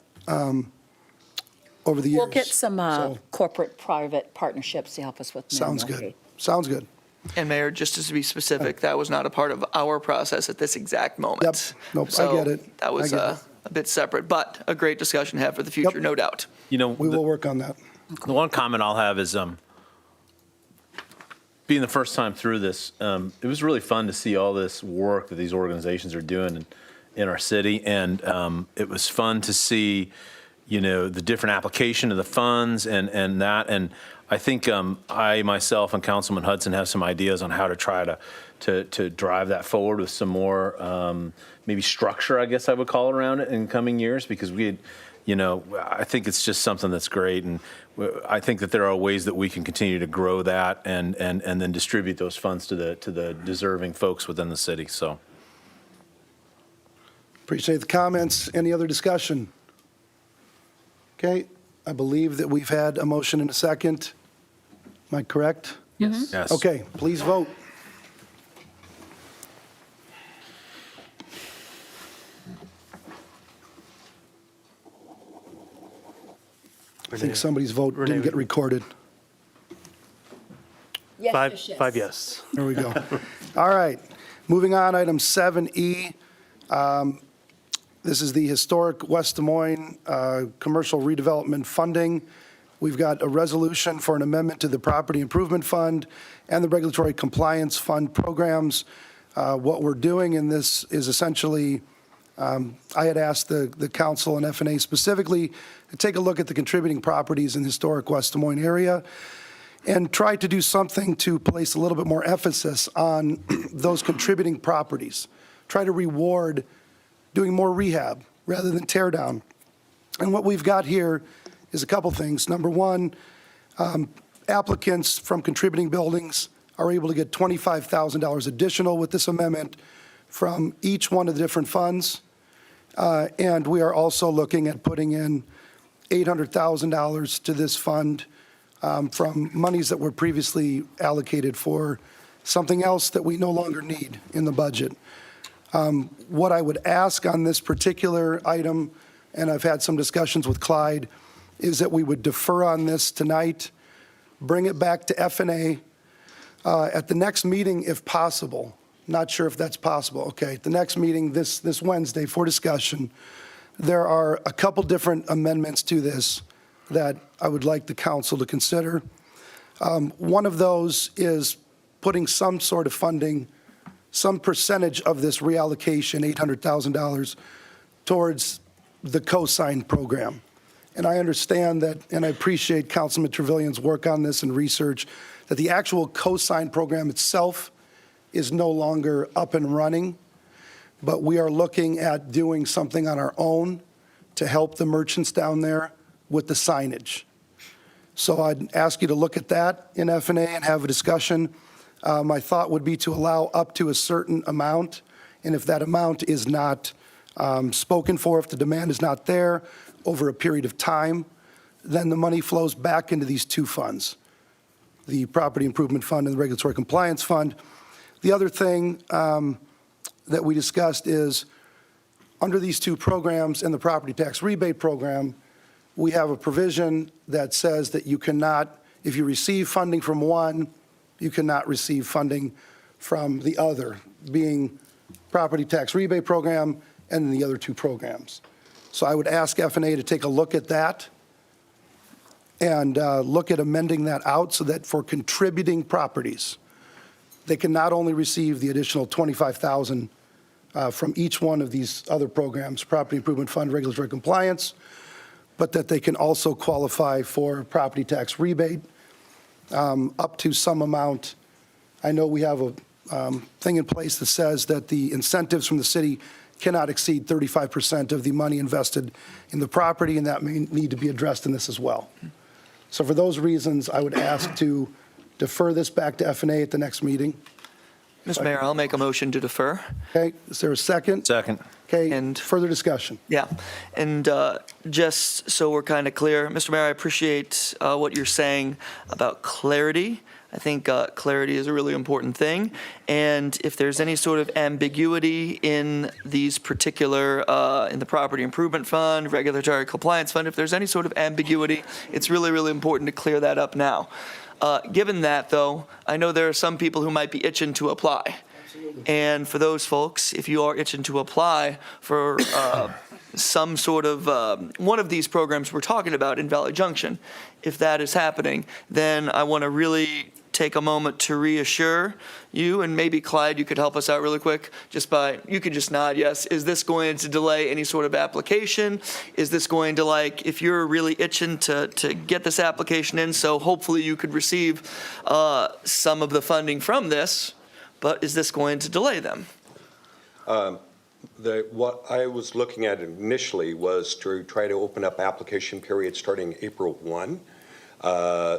over the years. We'll get some So, corporate-private partnerships to help us with. sounds good. Sounds good. And Mayor, just to be specific, that was not a part of our process at this exact moment. Yep. Nope, I So get it. that was I get a bit separate, but a great discussion to have for the future, Yep. no doubt. You know, We will work on that. the one comment I'll have is, being the first time through this, it was really fun to see all this work that these organizations are doing in our city. And it was fun to see, you know, the different application of the funds and that. And I think I myself and Councilman Hudson have some ideas on how to try to drive that forward with some more maybe structure, I guess I would call it, around it in coming years, because we had, you know, I think it's just something that's great. And I think that there are ways that we can continue to grow that and then distribute those funds to the deserving folks within the city. So Appreciate the comments. Any other discussion? Okay, I believe that we've had a motion and a second. Am I correct? yes. Okay, please vote. I think somebody's vote didn't get recorded. Five yes. There we go. All right, moving on, item 7E. This is the historic West Des Moines commercial redevelopment funding. We've got a resolution for an amendment to the Property Improvement Fund and the Regulatory Compliance Fund programs. What we're doing in this is essentially, I had asked the council and FNA specifically to take a look at the contributing properties in the historic West Des Moines area and try to do something to place a little bit more emphasis on those contributing properties. Try to reward doing more rehab rather than tear down. And what we've got here is a couple things. Number one, applicants from contributing buildings are able to get $25,000 additional with this amendment from each one of the different funds. And we are also looking at putting in $800,000 to this fund from monies that were previously allocated for something else that we no longer need in the budget. What I would ask on this particular item, and I've had some discussions with Clyde, is that we would defer on this tonight, bring it back to FNA at the next meeting if possible. Not sure if that's possible. Okay, the next meeting this Wednesday for discussion. There are a couple different amendments to this that I would like the council to consider. One of those is putting some sort of funding, some percentage of this reallocation, $800,000, towards the co-sign program. And I understand that, and I appreciate Councilman Trevillion's work on this and research, that the actual co-sign program itself is no longer up and running, but we are looking at doing something on our own to help the merchants down there with the signage. So I'd ask you to look at that in FNA and have a discussion. My thought would be to allow up to a certain amount, and if that amount is not spoken for, if the demand is not there over a period of time, then the money flows back into these two funds, the Property Improvement Fund and the Regulatory Compliance Fund. The other thing that we discussed is under these two programs and the property tax rebate program, we have a provision that says that you cannot, if you receive funding from one, you cannot receive funding from the other, being property tax rebate program and the other two programs. So I would ask FNA to take a look at that and look at amending that out so that for contributing properties, they can not only receive the additional $25,000 from each one of these other programs, Property Improvement Fund, Regulatory Compliance, but that they can also qualify for property tax rebate up to some amount. I know we have a thing in place that says that the incentives from the city cannot exceed 35% of the money invested in the property, and that may need to be addressed in this as well. So for those reasons, I would ask to defer this back to FNA at the next meeting. Mr. Mayor, I'll make a motion to defer. Okay, is there a second? Second. Okay, And- further discussion. Yeah, and just so we're kind of clear, Mr. Mayor, I appreciate what you're saying about clarity. I think clarity is a really important thing, and if there's any sort of ambiguity in these particular, in the Property Improvement Fund, Regulatory Compliance Fund, if there's any sort of ambiguity, it's really, really important to clear that up now. Given that, though, I know there are some people who might be itching to apply. And for those folks, if you are itching to apply for some sort of one of these programs we're talking about in Valley Junction, if that is happening, then I want to really take a moment to reassure you, and maybe Clyde, you could help us out really quick, just by, you could just nod yes. Is this going to delay any sort of application? Is this going to, like, if you're really itching to get this application in, so hopefully you could receive some of the funding from this, but is this going to delay them? What I was looking at initially was to try to open up application period starting April 1.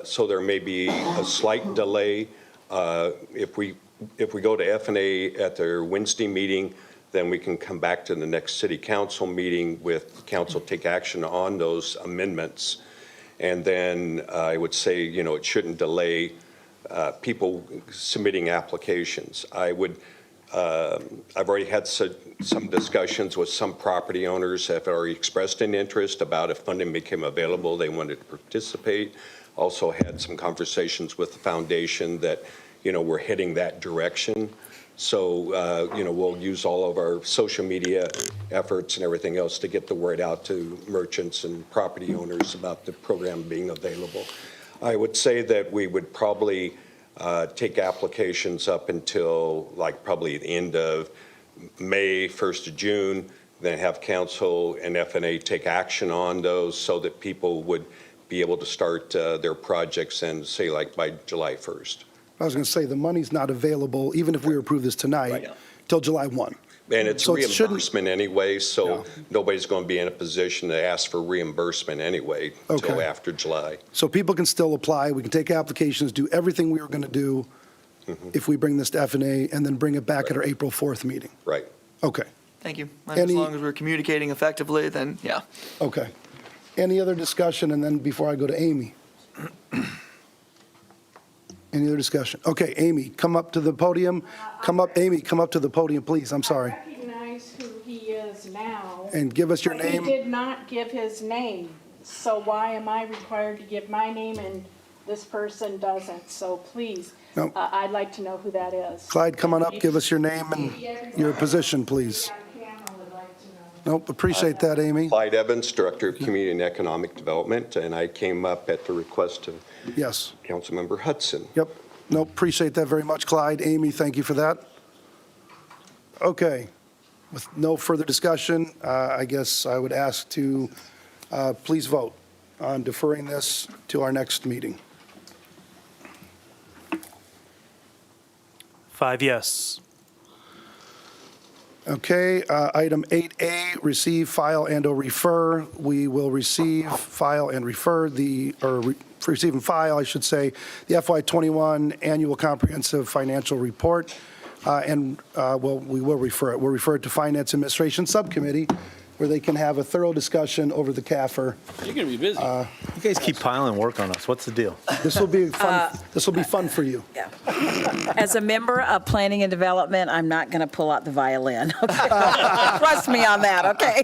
So there may be a slight delay. If we go to FNA at their Wednesday meeting, then we can come back to the next city council meeting with council take action on those amendments. And then I would say, you know, it shouldn't delay people submitting applications. I've already had some discussions with some property owners that have already expressed an interest about if funding became available, they wanted to participate. Also had some conversations with the foundation that, you know, we're heading that direction. So, we'll use all of our social media efforts and everything else to get the word out to merchants and property owners about the program being available. I would say that we would probably take applications up until probably the end of May, 1st of June, then have council and FNA take action on those so that people would be able to start their projects and say by July 1st. I was going to say, the money's not available, even if we approve this tonight, till July 1. And it's So it shouldn't- reimbursement anyway, so nobody's going to be in a position to ask for reimbursement anyway until Okay. after July. So people can still apply, we can take applications, do everything we were going to do if we bring this to FNA, and then bring it back at our April 4th meeting. Right. Okay, Thank you. And Any- as long as we're communicating effectively, then yeah. okay. Any other discussion, and then before I go to Amy? Any other discussion? Okay, Amy, come up to the podium. Amy, come up to the podium, please, I'm sorry. I recognize who he is now. And give us your but name. He did not give his name, so why am I required to give my name and this person doesn't? So please, No. I'd like to know who that is. Clyde, come on up, give us your name and your position, please. Nope, appreciate that, Amy. Clyde Evans, Director of Community and Economic Development, and I came up at the request of Yes. Councilmember Hudson. Yep. Nope, appreciate that very much, Clyde. Amy, thank you for that. Okay. With no further discussion, I guess I would ask to please vote on deferring this to our next meeting. 5 yes. Okay, item 8A, receive, file, and/or refer. We will receive, file, and refer receive and file, I should say, the FY21 Annual Comprehensive Financial Report, and, we will refer it. We'll refer it to Finance Administration Subcommittee, where they can have a thorough discussion over the CAFR. You're going to be busy. You guys keep piling work on us. What's the deal? This will be fun for you. Yeah. As a member of Planning and Development, I'm not going to pull out the violin. Okay? Trust me on that, okay?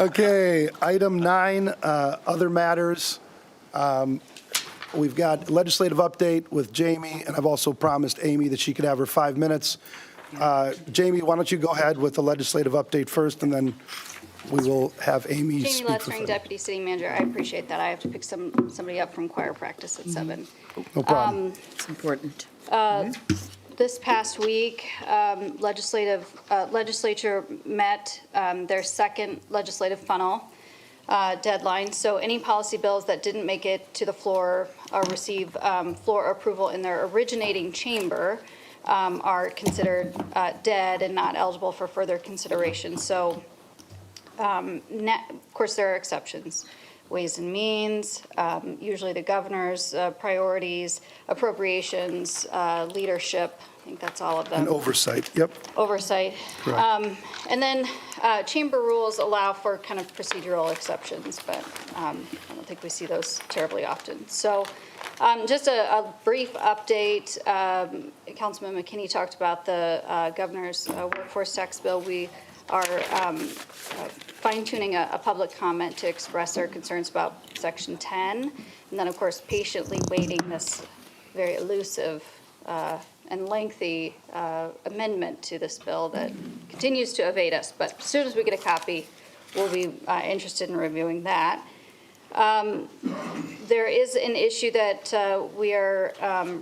Okay, item 9, other matters. We've got legislative update with Jamie, and I've also promised Amy that she could have her 5 minutes. Jamie, why don't you go ahead with the legislative update first, and then we will have Amy Jamie speak. Lutzring, Deputy City Manager. I appreciate that. I have to pick somebody up from choir practice at 7. No problem. It's important. This past week, legislature met their second legislative funnel deadline. So any policy bills that didn't make it to the floor or receive floor approval in their originating chamber are considered dead and not eligible for further consideration. So, of course, there are exceptions. Ways and Means, usually the governor's priorities, appropriations, leadership. I think that's all of them. And oversight, yep. Oversight. Correct. And then chamber rules allow for kind of procedural exceptions, but I don't think we see those terribly often. So just a brief update. Councilman McKinney talked about the governor's workforce tax bill. We are fine-tuning a public comment to express our concerns about Section 10, and then, of course, patiently waiting this very elusive and lengthy amendment to this bill that continues to evade us. But as soon as we get a copy, we'll be interested in reviewing that. There is an issue that we are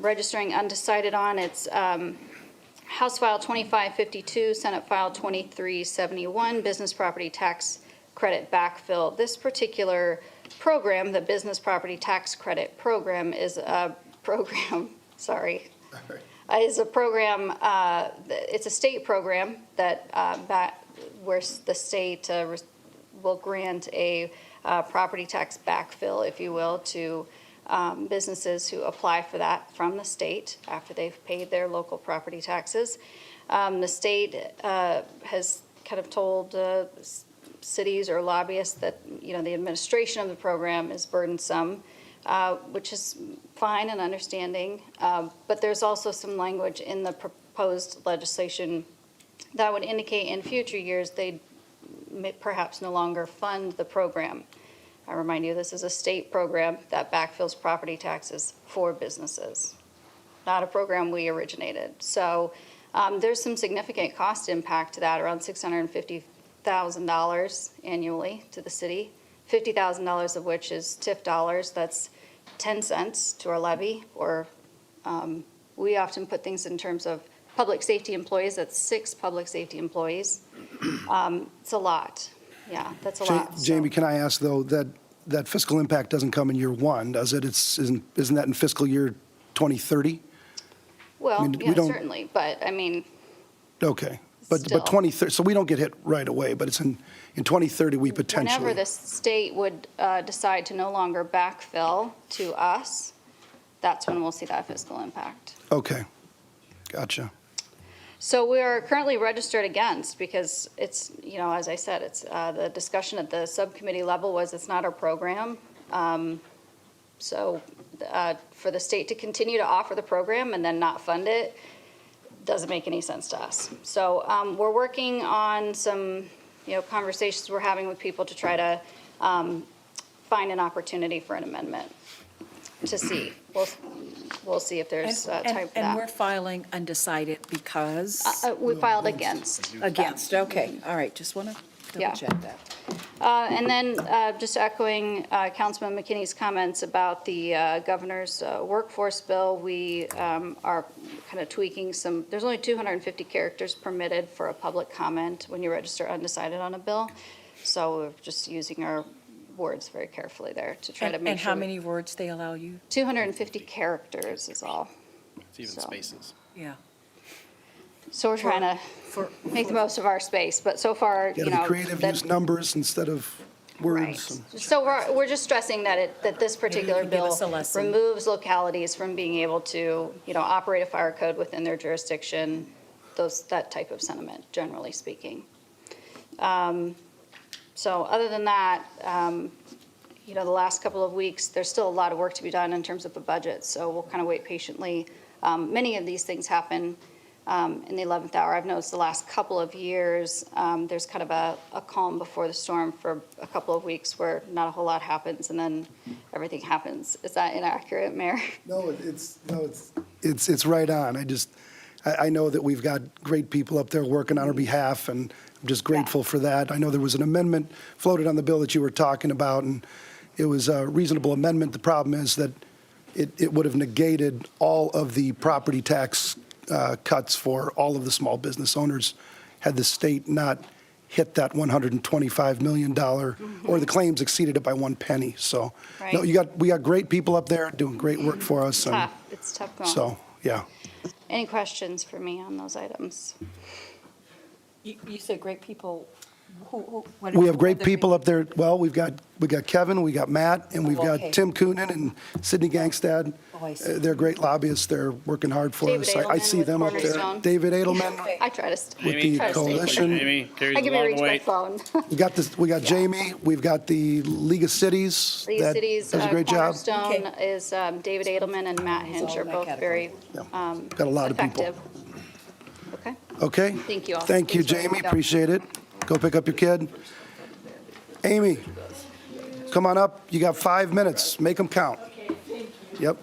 registering undecided on. It's House File 2552, Senate File 2371, Business Property Tax Credit Backfill. This particular program, the Business Property Tax Credit Program, is a program, is a program, it's a state program that where the state will grant a property tax backfill, if you will, to businesses who apply for that from the state after they've paid their local property taxes. The state has kind of told cities or lobbyists that, the administration of the program is burdensome, which is fine and understanding. But there's also some language in the proposed legislation that would indicate in future years they'd perhaps no longer fund the program. I remind you, this is a state program that backfills property taxes for businesses, not a program we originated. So There's some significant cost impact to that, around $650,000 annually to the city, $50,000 of which is TIF dollars. That's 10 cents to our levy, or we often put things in terms of public safety employees. That's 6 public safety employees. It's a lot. Yeah, that's a lot. Jamie, can I ask, though, that fiscal impact doesn't come in year one, does it? Isn't that in fiscal year 2030? Well, we yeah, don't- certainly, but I mean, Okay. Still. But 2030, so we don't get hit right away, but it's in 2030, we potentially. whenever the state would decide to no longer backfill to us, that's when we'll see that fiscal impact. Okay, gotcha. So we are currently registered against because it's, as I said, it's the discussion at the subcommittee level was it's not our program. So for the state to continue to offer the program and then not fund it doesn't make any sense to us. So we're working on some, conversations we're having with people to try to find an opportunity for an amendment to see. We'll see if there's time for And we're that. filing undecided because? We filed against. Against, okay, all right, just want to Yeah. double check that. And then just echoing Councilman McKinney's comments about the governor's workforce bill, we are kind of tweaking some, there's only 250 characters permitted for a public comment when you register undecided on a bill. So we're just using our words very carefully there to try to make And sure. how many words they allow you? 250 characters is all. It's even So. spaces. Yeah. So we're trying to make the most of our space, but so far, Got to be creative, that- use numbers instead of Right. words. So we're just stressing that this particular Give bill us a lesson. removes localities from being able to, operate a fire code within their jurisdiction, that type of sentiment, generally speaking. So other than that, the last couple of weeks, there's still a lot of work to be done in terms of the budget, so we'll kind of wait patiently. Many of these things happen in the 11th hour. I've noticed the last couple of years, there's kind of a calm before the storm for a couple of weeks where not a whole lot happens and then everything happens. Is that inaccurate, Mayor? No, it's right on. I know that we've got great people up there working on our behalf, and I'm just grateful for that. I know there was an amendment floated on the bill that you were talking about, and it was a reasonable amendment. The problem is that it would have negated all of the property tax cuts for all of the small business owners had the state not hit that $125 million, or the claims exceeded it by 1 penny. So, no, Right. we got great people up there doing great work for us. and Tough. It's tough going. So, yeah. Any questions for me on those items? You said great people, who? We have great people up there. Well, we got Kevin, we got Matt, and we've got Okay. Tim Coonan and Sydney Gangstad. Oh, I see. They're great lobbyists. They're working hard for David us. I Edelman see with them up there. Cornerstone. David Edelman I try to with the try to stay coalition. Amy carries I a can be lot of reached by weight. phone. We got Jamie. We've got the League of Cities. League of that Cities does a great job. Cornerstone is David Edelman and Matt Hinch are both very Got a lot of people. effective. Okay. Okay? Thank you all. Thank you, Thanks for letting Jamie. me go. Appreciate it. Go pick up your kid. Amy, come on up. You got 5 minutes. Make them count. Okay, thank you. Yep.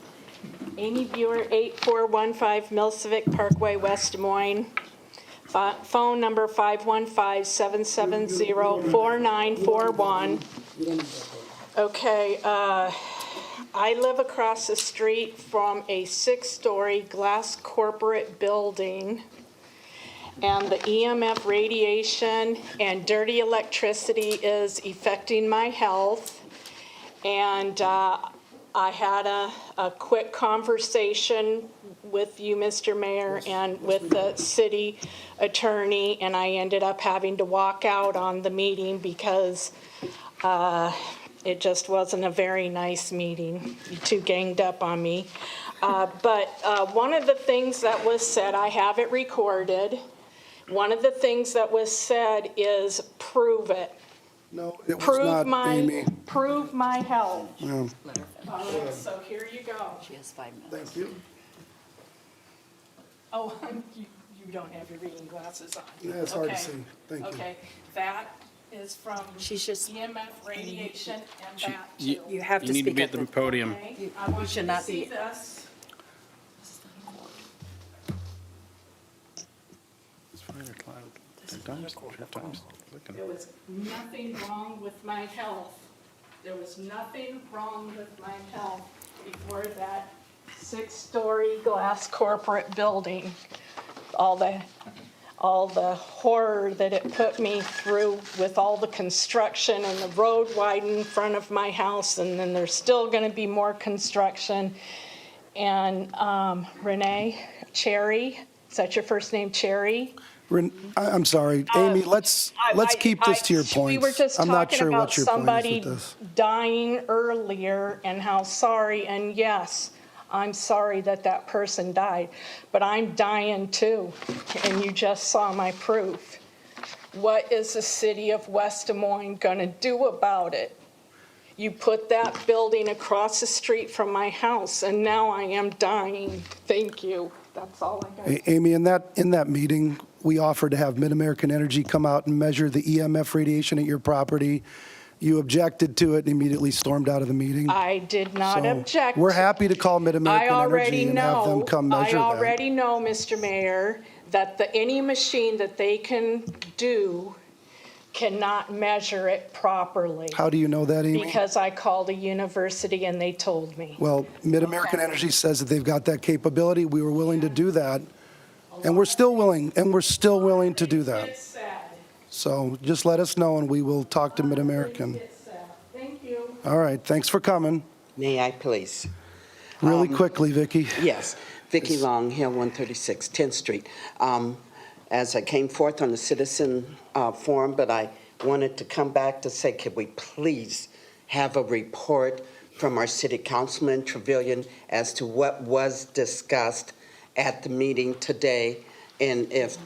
Amy Buer, 8415 Millcivic Parkway, West Des Moines. Phone number 515-770-4941. Okay, I live across the street from a 6-story glass corporate building, and the EMF radiation and dirty electricity is affecting my health. And I had a quick conversation with you, Mr. Mayor, and with the city attorney, and I ended up having to walk out on the meeting because it just wasn't a very nice meeting. You two ganged up on me. But one of the things that was said, I have it recorded, one of the things that was said is prove it. No, it was not, Amy. Prove my health. Yeah. So here you go. She has 5 minutes. Thank you. Oh, you don't have your reading glasses on. Yeah, it's hard to Okay. see. Thank you. Okay, that is from She's just, EMF radiation and that You- too. you have to You need to speak be up. at the podium. Okay, I want you should to not see be- this. There was nothing wrong with my health. There was nothing wrong with my health before that 6-story glass corporate building. All the horror that it put me through with all the construction and the road widened in front of my house, and then there's still going to be more construction. And Renee, Cherry, is that your first name, Cherry? I'm sorry, Amy, let's keep this to your points. We were just I'm not talking sure about what your point is somebody with this. dying earlier and how sorry, and yes, I'm sorry that that person died, but I'm dying too, and you just saw my proof. What is the city of West Des Moines gonna do about it? You put that building across the street from my house, and now I am dying. Thank you. That's all I got. Amy, in that meeting, we offered to have Mid-American Energy come out and measure the EMF radiation at your property. You objected to it and immediately stormed out of the meeting. I did not So object. We're happy to call Mid-American Energy and have them come measure I that. already know, Mr. Mayor, that any machine that they can do cannot measure it properly. How do you know that, Amy? Because I called a university and they told me. Well, Mid-American Energy says that they've got that capability. We were willing to do that, and we're still willing to do that. It's sad. So just let us know, and we will talk to Mid-American. It's sad. Thank you. All right, thanks for coming. May I please? Really quickly, Vicki. Yes, Vicki Long, Hill 136, 10th Street. As I came forth on the citizen forum, but I wanted to come back to say, could we please have a report from our city councilman, Trevelyan, as to what was discussed at the meeting today, and if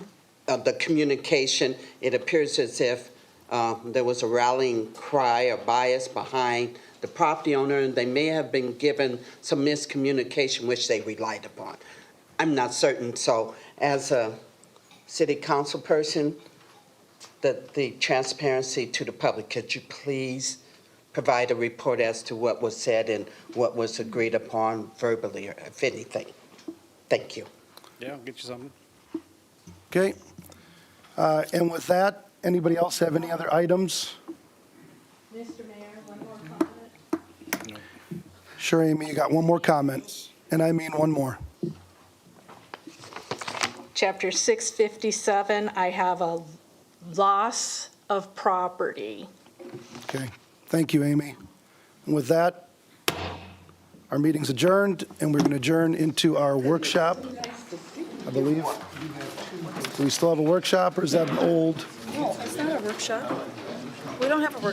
the communication, it appears as if there was a rallying cry or bias behind the property owner, and they may have been given some miscommunication which they relied upon. I'm not certain. So as a city council person, the transparency to the public, could you please provide a report as to what was said and what was agreed upon verbally, or if anything? Thank you. Yeah, I'll get you something. Okay. And with that, anybody else have any other items? Mr. Mayor, one more comment. Sure, Amy, you got one more comment, and I mean one more. Chapter 657, I have a loss of property. Okay, thank you, Amy. And with that, our meeting's adjourned, and we're going to adjourn into our workshop, I believe. Do we still have a workshop, or is that an old? No, it's not a workshop. We don't have a workshop.